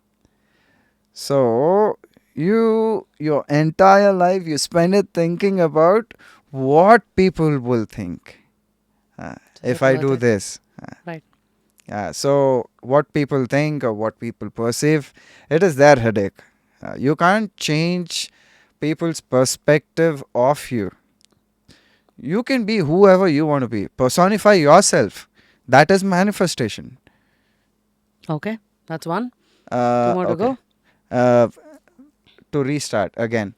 So, your entire life, you spend it thinking about what people will think So if is it I worth do it? this. Right. So, what people think or what people perceive, it is their headache. You can't change people's perspective of you. You can be whoever you want to be. Personify yourself. That is manifestation. Okay. That's one. 2 more to Okay. go. To restart again.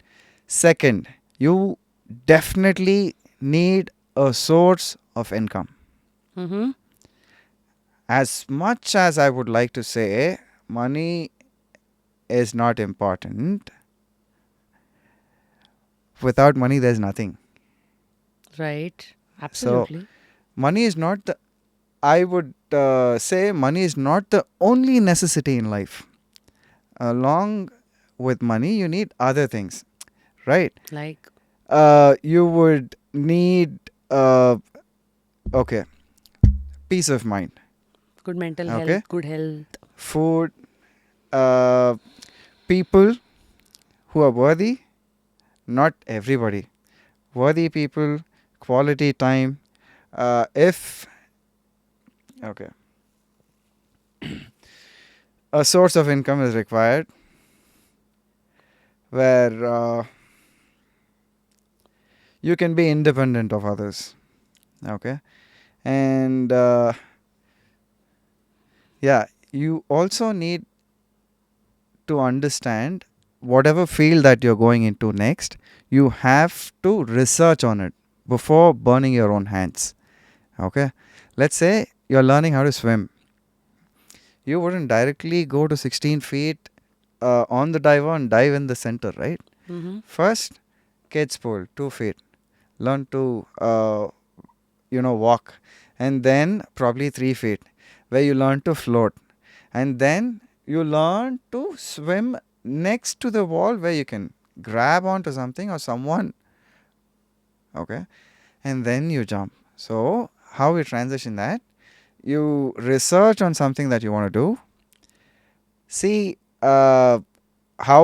Second, you definitely need a source of income. Mm-hmm. As much as I would like to say money is not important, without money there's nothing. Right. So Absolutely. money is not the, I would say money is not the only necessity in life. Along with money, you need other things, right? Like You would need, okay, peace of mind, good mental okay, health, good health. food, uh, people who are worthy, not everybody, worthy people, quality time. If, okay, A source of income is required where you can be independent of others. Okay. And yeah, you also need to understand whatever field that you're going into next, you have to research on it before burning your own hands. Okay. Let's say you're learning how to swim. You wouldn't directly go to 16 feet on the diver and dive in the center, right? Mm-hmm. First, kids pool, 2 feet. Learn to, walk. And then probably 3 feet, where you learn to float. And then you learn to swim next to the wall where you can grab onto something or someone. Okay. And then you jump. So, how we transition that? You research on something that you want to do. See, how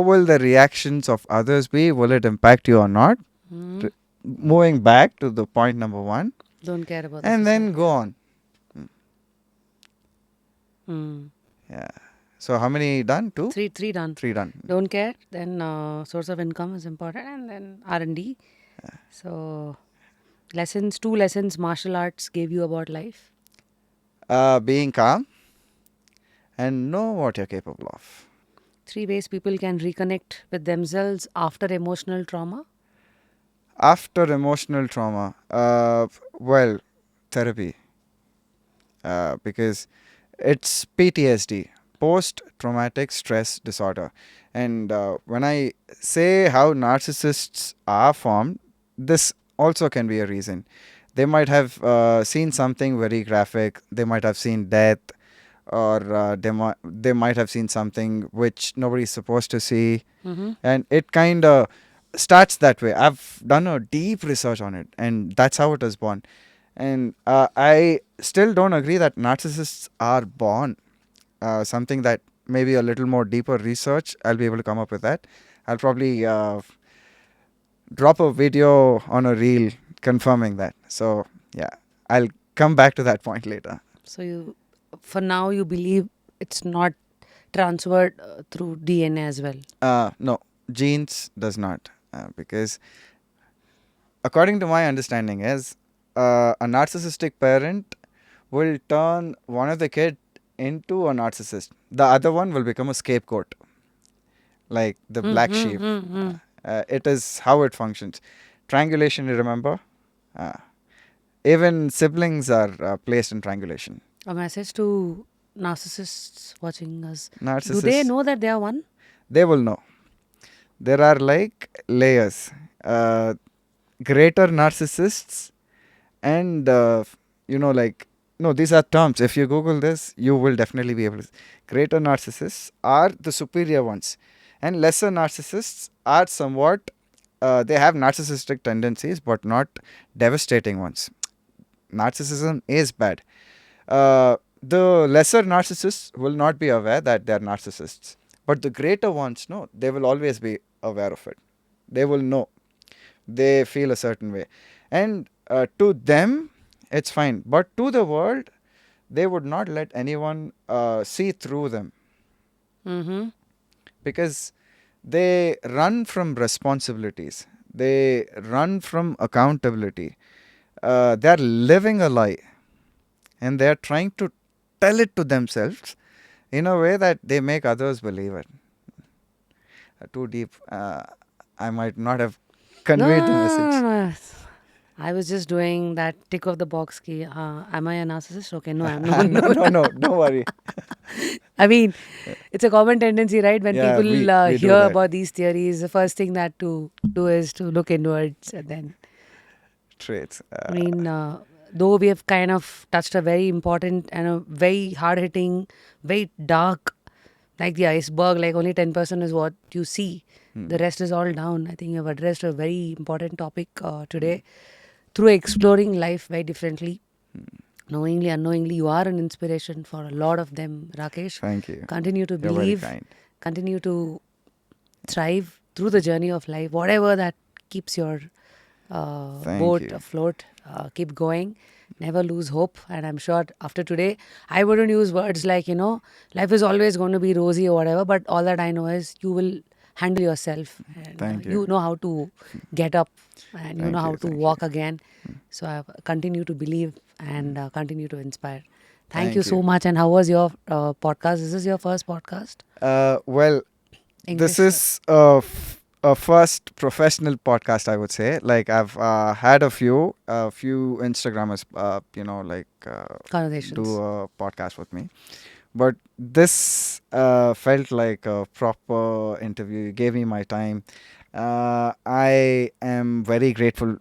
will the reactions of others be? Will it impact you or not? Mm-hmm. Moving back to the point number one, Don't care about the and then society. go on. Mm. Yeah. So how many done? Two? Three done. Three done. Don't care. Then source of income is important, and then R&D. So lessons, 2 lessons martial arts gave you about life. Being calm and know what you're capable of. 3 ways people can reconnect with themselves after emotional trauma. After emotional trauma, well, therapy, because it's PTSD, post traumatic stress disorder. And when I say how narcissists are formed, this also can be a reason. They might have seen something very graphic, they might have seen death, or they might have seen something which nobody's supposed to see, Mm-hmm. and it kind of starts that way. I've done a deep research on it, and that's how it is born. And I still don't agree that narcissists are born. Something that maybe a little more deeper research, I'll be able to come up with that. I'll probably drop a video on a reel confirming that. So yeah, I'll come back to that point later. So for now, you believe it's not transferred through DNA as well. No, genes does not, because according to my understanding is a narcissistic parent will turn one of the kid into a narcissist. The other one will become a scapegoat, like the black sheep. Mm-hmm. It is how it functions. Triangulation, you remember? Uh, Even siblings are placed in triangulation. A message to narcissists watching us. Do they Narcissists, know that they are one? they will know. There are like layers. Greater narcissists and like, no, these are terms. If you google this, you will definitely be able to. Greater narcissists are the superior ones, and lesser narcissists are somewhat they have narcissistic tendencies but not devastating ones. Narcissism is bad. The lesser narcissists will not be aware that they are narcissists, but the greater ones, no, they will always be aware of it. They will know, they feel a certain way, and to them it's fine, but to the world they would not let anyone see through them, Mm-hmm. because they run from responsibilities, they run from accountability. They're living a lie, and they're trying to tell it to themselves in a way that they make others believe it. Too deep, I might not have No, conveyed the no, message. no, no. I was just doing that tick of the box key. Am I a narcissist? Okay, no, I'm not. No, no, no, don't worry. I mean, it's a common tendency, right? When Yeah, people we do hear that. about these theories, the first thing that to do is to look inwards. And then, Traits. I mean, though we have kind of touched a very important and a very hard hitting, very dark, like the iceberg, like only 10% is what you see. The rest is all down. I think you have addressed a very important topic today through exploring life very differently. Knowingly, unknowingly, you are an inspiration for a lot of them, Rakesh. Thank you. Continue to You're very believe, kind. continue to thrive through the journey of life, whatever that keeps your Thank boat you. afloat. Keep going. never lose hope. And I'm sure after today, I wouldn't use words like, life is always going to be rosy or whatever. But all that I know is you will handle yourself, and Thank you. you know how to get up, and you know Thank how you. to Thank you. walk again. So I continue to believe and continue to inspire. Thank you Thank you. so much. And how was your podcast? Is this your first podcast? Well, this English is a first professional podcast, I would say. Like I've had a few Instagrammers, do conversations. a podcast with me. But this felt like a proper interview. You gave me my time. I am very grateful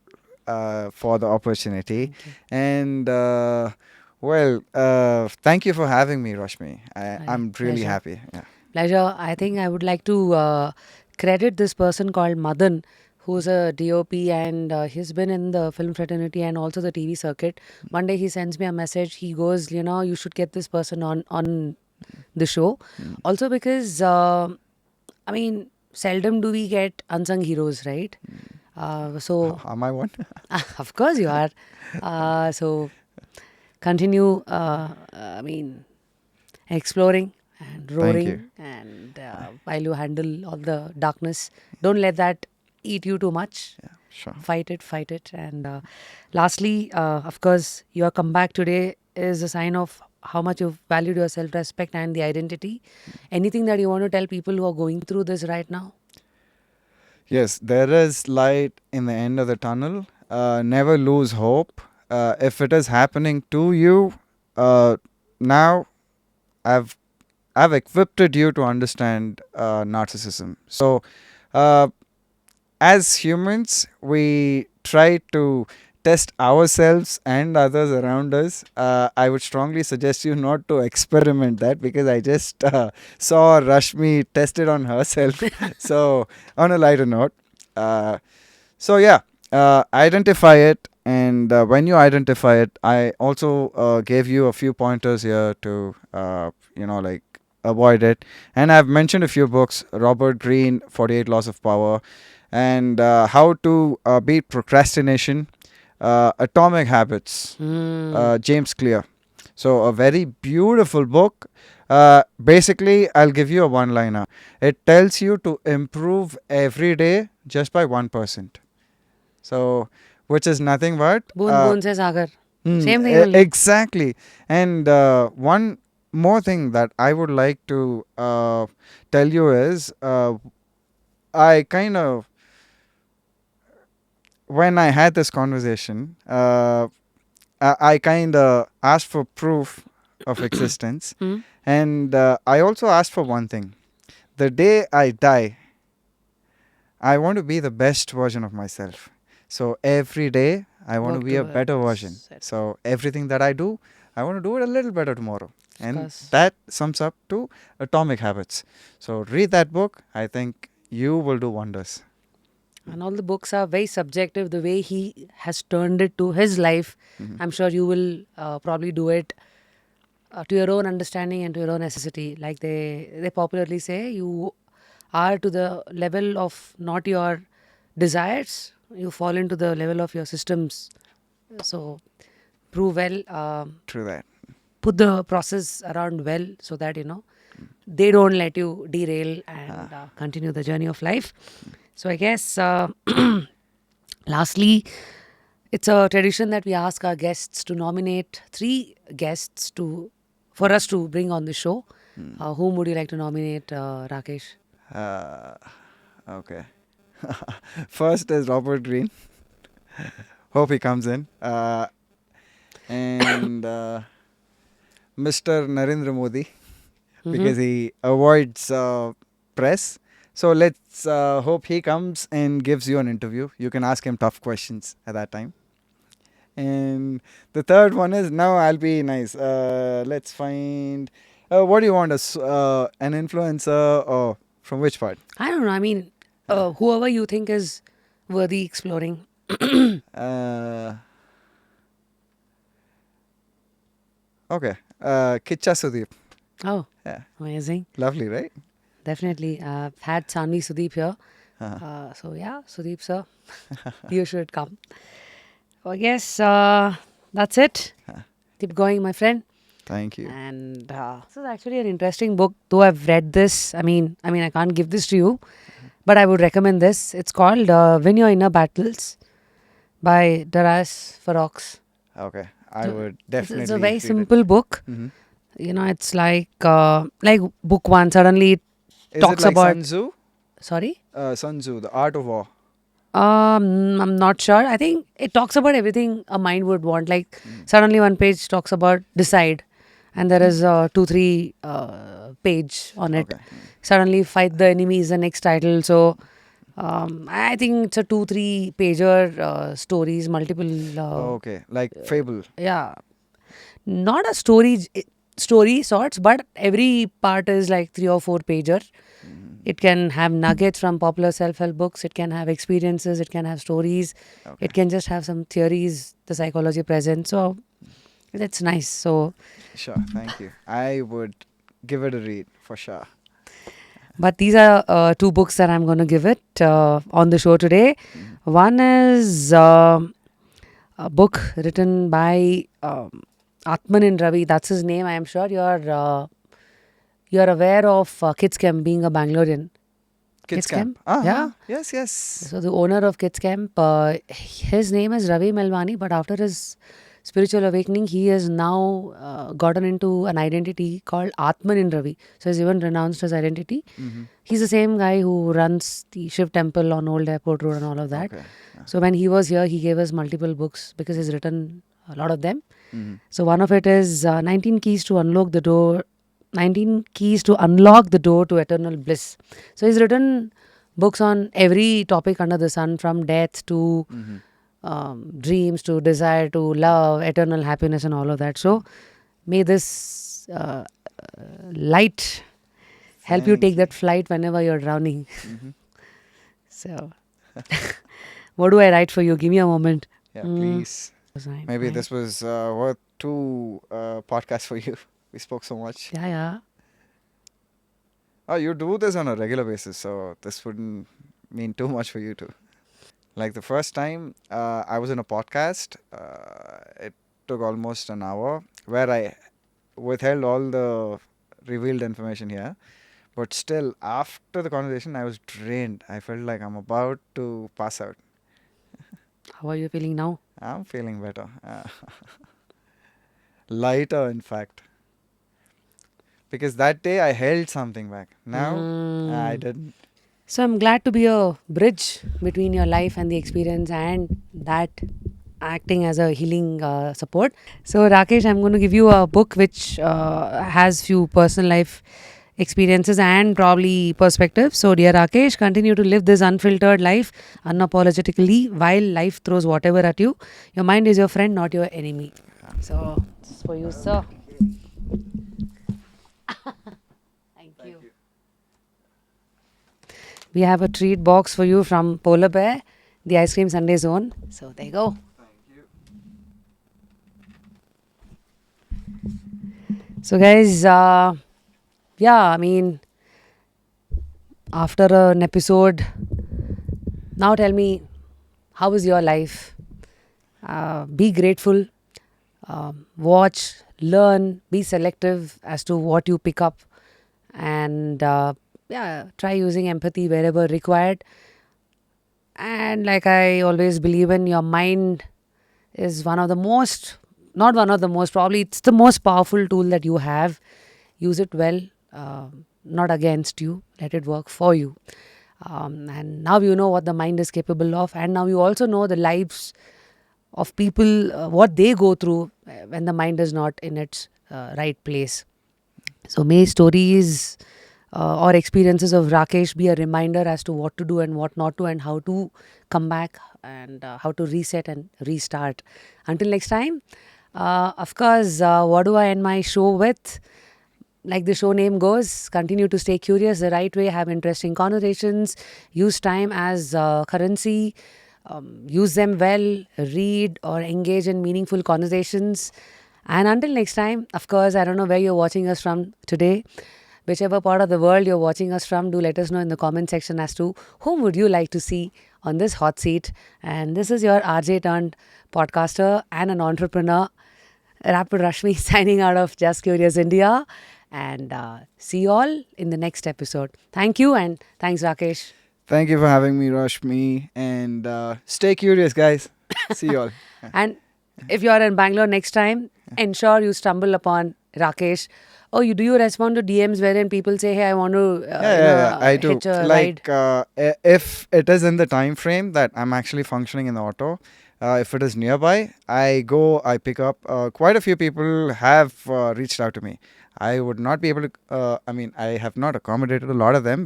for the opportunity. Thank you. And thank you for having me, Rashmi. I'm really Pleasure. happy. Yeah. Pleasure. I think I would like to credit this person called Madan, who's a DOP, and he's been in the film fraternity and also the TV circuit. One day he sends me a message. He goes, you should get this person on the show. Also because I mean, seldom do we get unsung heroes, right? So Am I one? of course you are. So continue. I mean, exploring and Thank you. roaring, and while you handle all the darkness, don't let that eat you too much. Yeah, sure. Fight it. And lastly, of course, your comeback today is a sign of how much you've valued your self-respect and the identity. Anything that you want to tell people who are going through this right now? Yes, there is light in the end of the tunnel. Never lose hope. If it is happening to you, now I've I've equipped you to understand narcissism. So, uh, as humans, we try to test ourselves and others around us. I would strongly suggest you not to experiment that, because I just saw Rashmi test it on herself. So, on a lighter note, uh, identify it. And when you identify it, I also gave you a few pointers here to, like, avoid it. And I've mentioned a few books: Robert Greene, 48 Laws of Power, and How to Beat Procrastination, Atomic Habits, Hmm. James Clear. So, a very beautiful book. Basically, I'll give you a one liner. It tells you to improve every day just by 1%. So, which is nothing but Boon boon se sagar. Same thing only. exactly. And one more thing that I would like to tell you is, I kind of, when I had this conversation, I kind of asked for proof of existence. Hmm? And I also asked for one thing: the day I die, I want to be the best version of myself. So every day, I want to Work be a better version. towards it. So everything that I do, I want to do it a little better tomorrow. Of And course. that sums up to Atomic Habits. So read that book. I think you will do wonders. And all the books are very subjective. The way he has turned it to his life, Mhm. I'm sure you will probably do it to your own understanding and to your own necessity. Like they popularly say, you are to the level of not your desires, you fall into the level of your systems. So prove well, True that. put the process around well, so that they don't let you derail and continue the journey of life. So I guess lastly, it's a tradition that we ask our guests to nominate three guests to for us to bring on the show. Whom would you like to nominate, Rakesh? Uh, okay. First is Robert Greene. Hope he comes in. And Mr. Narendra Modi, Mm-hmm. because he avoids press. So let's hope he comes and gives you an interview. You can ask him tough questions at that time. And the third one is, now I'll be nice. Let's find. What do you want? An influencer, or from which part? I don't know. I mean, whoever you think is worthy exploring. Uh, okay. Kicha Sudeep. Oh, Yeah. amazing. Lovely, right? Definitely. I've had Sanvi Sudeep here. So, yeah, Sudeep, sir, you should come. I guess That's it. Huh. Keep going, my friend. Thank you. And this is actually an interesting book. Though I've read this, I can't give this to you, but I would recommend this. It's called "Win Your Inner Battles" by Daras Farox. Okay, I So would it's a definitely very read it. simple book. Hmm. It's like book one. Suddenly it Is it talks like about. Sun Tzu? Sorry. Sun Tzu, The Art of War. I'm not sure. I think it talks about everything a mind would want. Like Mm. suddenly one page talks about decide, and there is 2-3 page on it. Okay. Suddenly fight the enemy is the next title. So I think it's a 2-3 pager stories, multiple. Okay, like Fable. Yeah, not a story sorts, but every part is like 3 or 4 pager. Mhm. It can have nuggets from popular self-help books. It can have experiences. It can have stories. Okay, It can just have some theories, the psychology present. So it's nice. So, sure. Thank you. I would give it a read for sure. but these are 2 books that I'm going to give it on the show today. Mhm. One is a book written by Atmanin Ravi. That's his name. I am sure you're aware of Kids Camp, being a Bangalorean. Kids Kids Camp? Camp. Uh-huh. Yeah. Yes, yes. So the owner of Kids Camp, his name is Ravi Melwani, but after his spiritual awakening, he has now gotten into an identity called Atman in Ravi. So he's even renounced his identity. Mm-hmm. He's the same guy who runs the Shiv Temple on Old Airport Road and all of that. Okay. So when he was here, he gave us multiple books because he's written a lot of them. Mm-hmm. So one of it is 19 Keys to Unlock the Door. 19 Keys to Unlock the Door to Eternal Bliss. So he's written books on every topic under the sun, from death to Mm-hmm. dreams to desire to love, eternal happiness, and all of that. So may this light help you Thank take you. that flight whenever you're drowning. Mm-hmm. So, what do I write for you? Give me a moment. Yeah, Mm. please. Right, Maybe right. this was worth 2 podcasts for you. We spoke so much. Yeah, yeah. Oh, you do this on a regular basis, so this wouldn't mean too much for you too. Like the first time I was in a podcast, it took almost an hour where I withheld all the revealed information here. But still, after the conversation, I was drained. I felt like I'm about to pass out. How are you feeling now? I'm feeling better. Lighter, in fact. Because that day I held something back. Now, I Mm. didn't. So I'm glad to be a bridge between your life and the experience, and that acting as a healing support. So Rakesh, I'm going to give you a book which has few personal life experiences and probably perspectives. So dear Rakesh, continue to live this unfiltered life unapologetically while life throws whatever at you. Your mind is your friend, not your enemy. So this is for you, sir. Thank you. We have a treat box for you from Polar Bear, the Ice Cream Sunday Zone. So there you go. So guys, after an episode, now tell me, how is your life? Be grateful, watch, learn, be selective as to what you pick up, and try using empathy wherever required. And like I always believe in, your mind is one of the most, not one of the most, probably it's the most powerful tool that you have. Use it well, not against you. Let it work for you. And now you know what the mind is capable of, and now you also know the lives of people, what they go through when the mind is not in its right place. So may stories or experiences of Rakesh be a reminder as to what to do and what not to, and how to come back, and how to reset and restart. Until next time, of course, what do I end my show with? Like the show name goes, continue to stay curious the right way, have interesting conversations, use time as currency, use them well, read or engage in meaningful conversations. And until next time, of course, I don't know where you're watching us from today. whichever part of the world you're watching us from, do let us know in the comment section as to whom would you like to see on this hot seat. And this is your RJ turned podcaster and an entrepreneur, Rapid Rashmi, signing out of Just Curious India. And see you all in the next episode. Thank you, and thanks, Rakesh. Thank you for having me, Rashmi. And stay curious, guys. See you all. And if you're in Bangalore next time, ensure you stumble upon Rakesh. Oh, do you respond to DMs wherein people say, "Hey, I want to I do. hitch a ride"? If it is in the time frame that I'm actually functioning in the auto, if it is nearby, I pick up. Quite a few people have reached out to me. I would not be able to. I have not accommodated a lot of them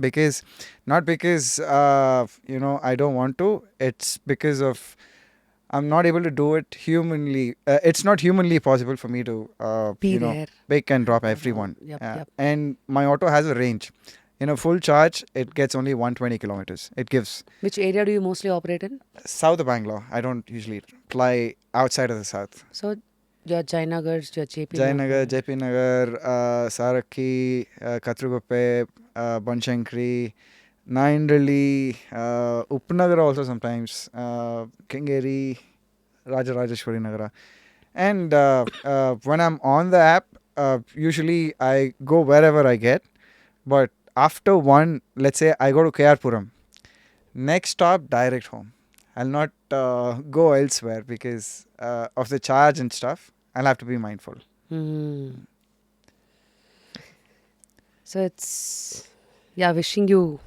not because I don't want to. It's because of I'm not able to do it humanly. It's not humanly possible for me to Be there. pick and drop everyone. Yep. And my auto has a range. In a full charge, it gets only 120 kilometers. It gives. Which area do you mostly operate in? South of Bangalore. I don't usually fly outside of the south. So, your Jainagars, your JP Jayanagar, JP Nagar, Saraki, Katruguppe, Banshankari, Naindali, Upnagar also sometimes, Kengeri, Rajarajeshwari Nagara. And when I'm on the app, usually I go wherever I get. But after one, let's say I go to KR Puram, next stop, direct home. I'll not go elsewhere because of the charge and stuff. I'll have to be mindful. So it's, wishing you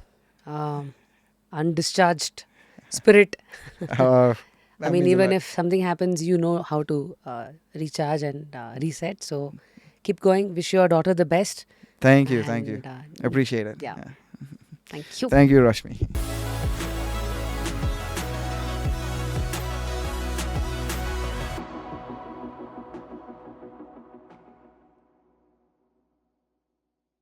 undischarged spirit. Even if something happens, you know how to recharge and reset. So keep going. Wish your daughter the best. Thank you. Appreciate it. Yeah. Thank you. Thank you, Rashmi.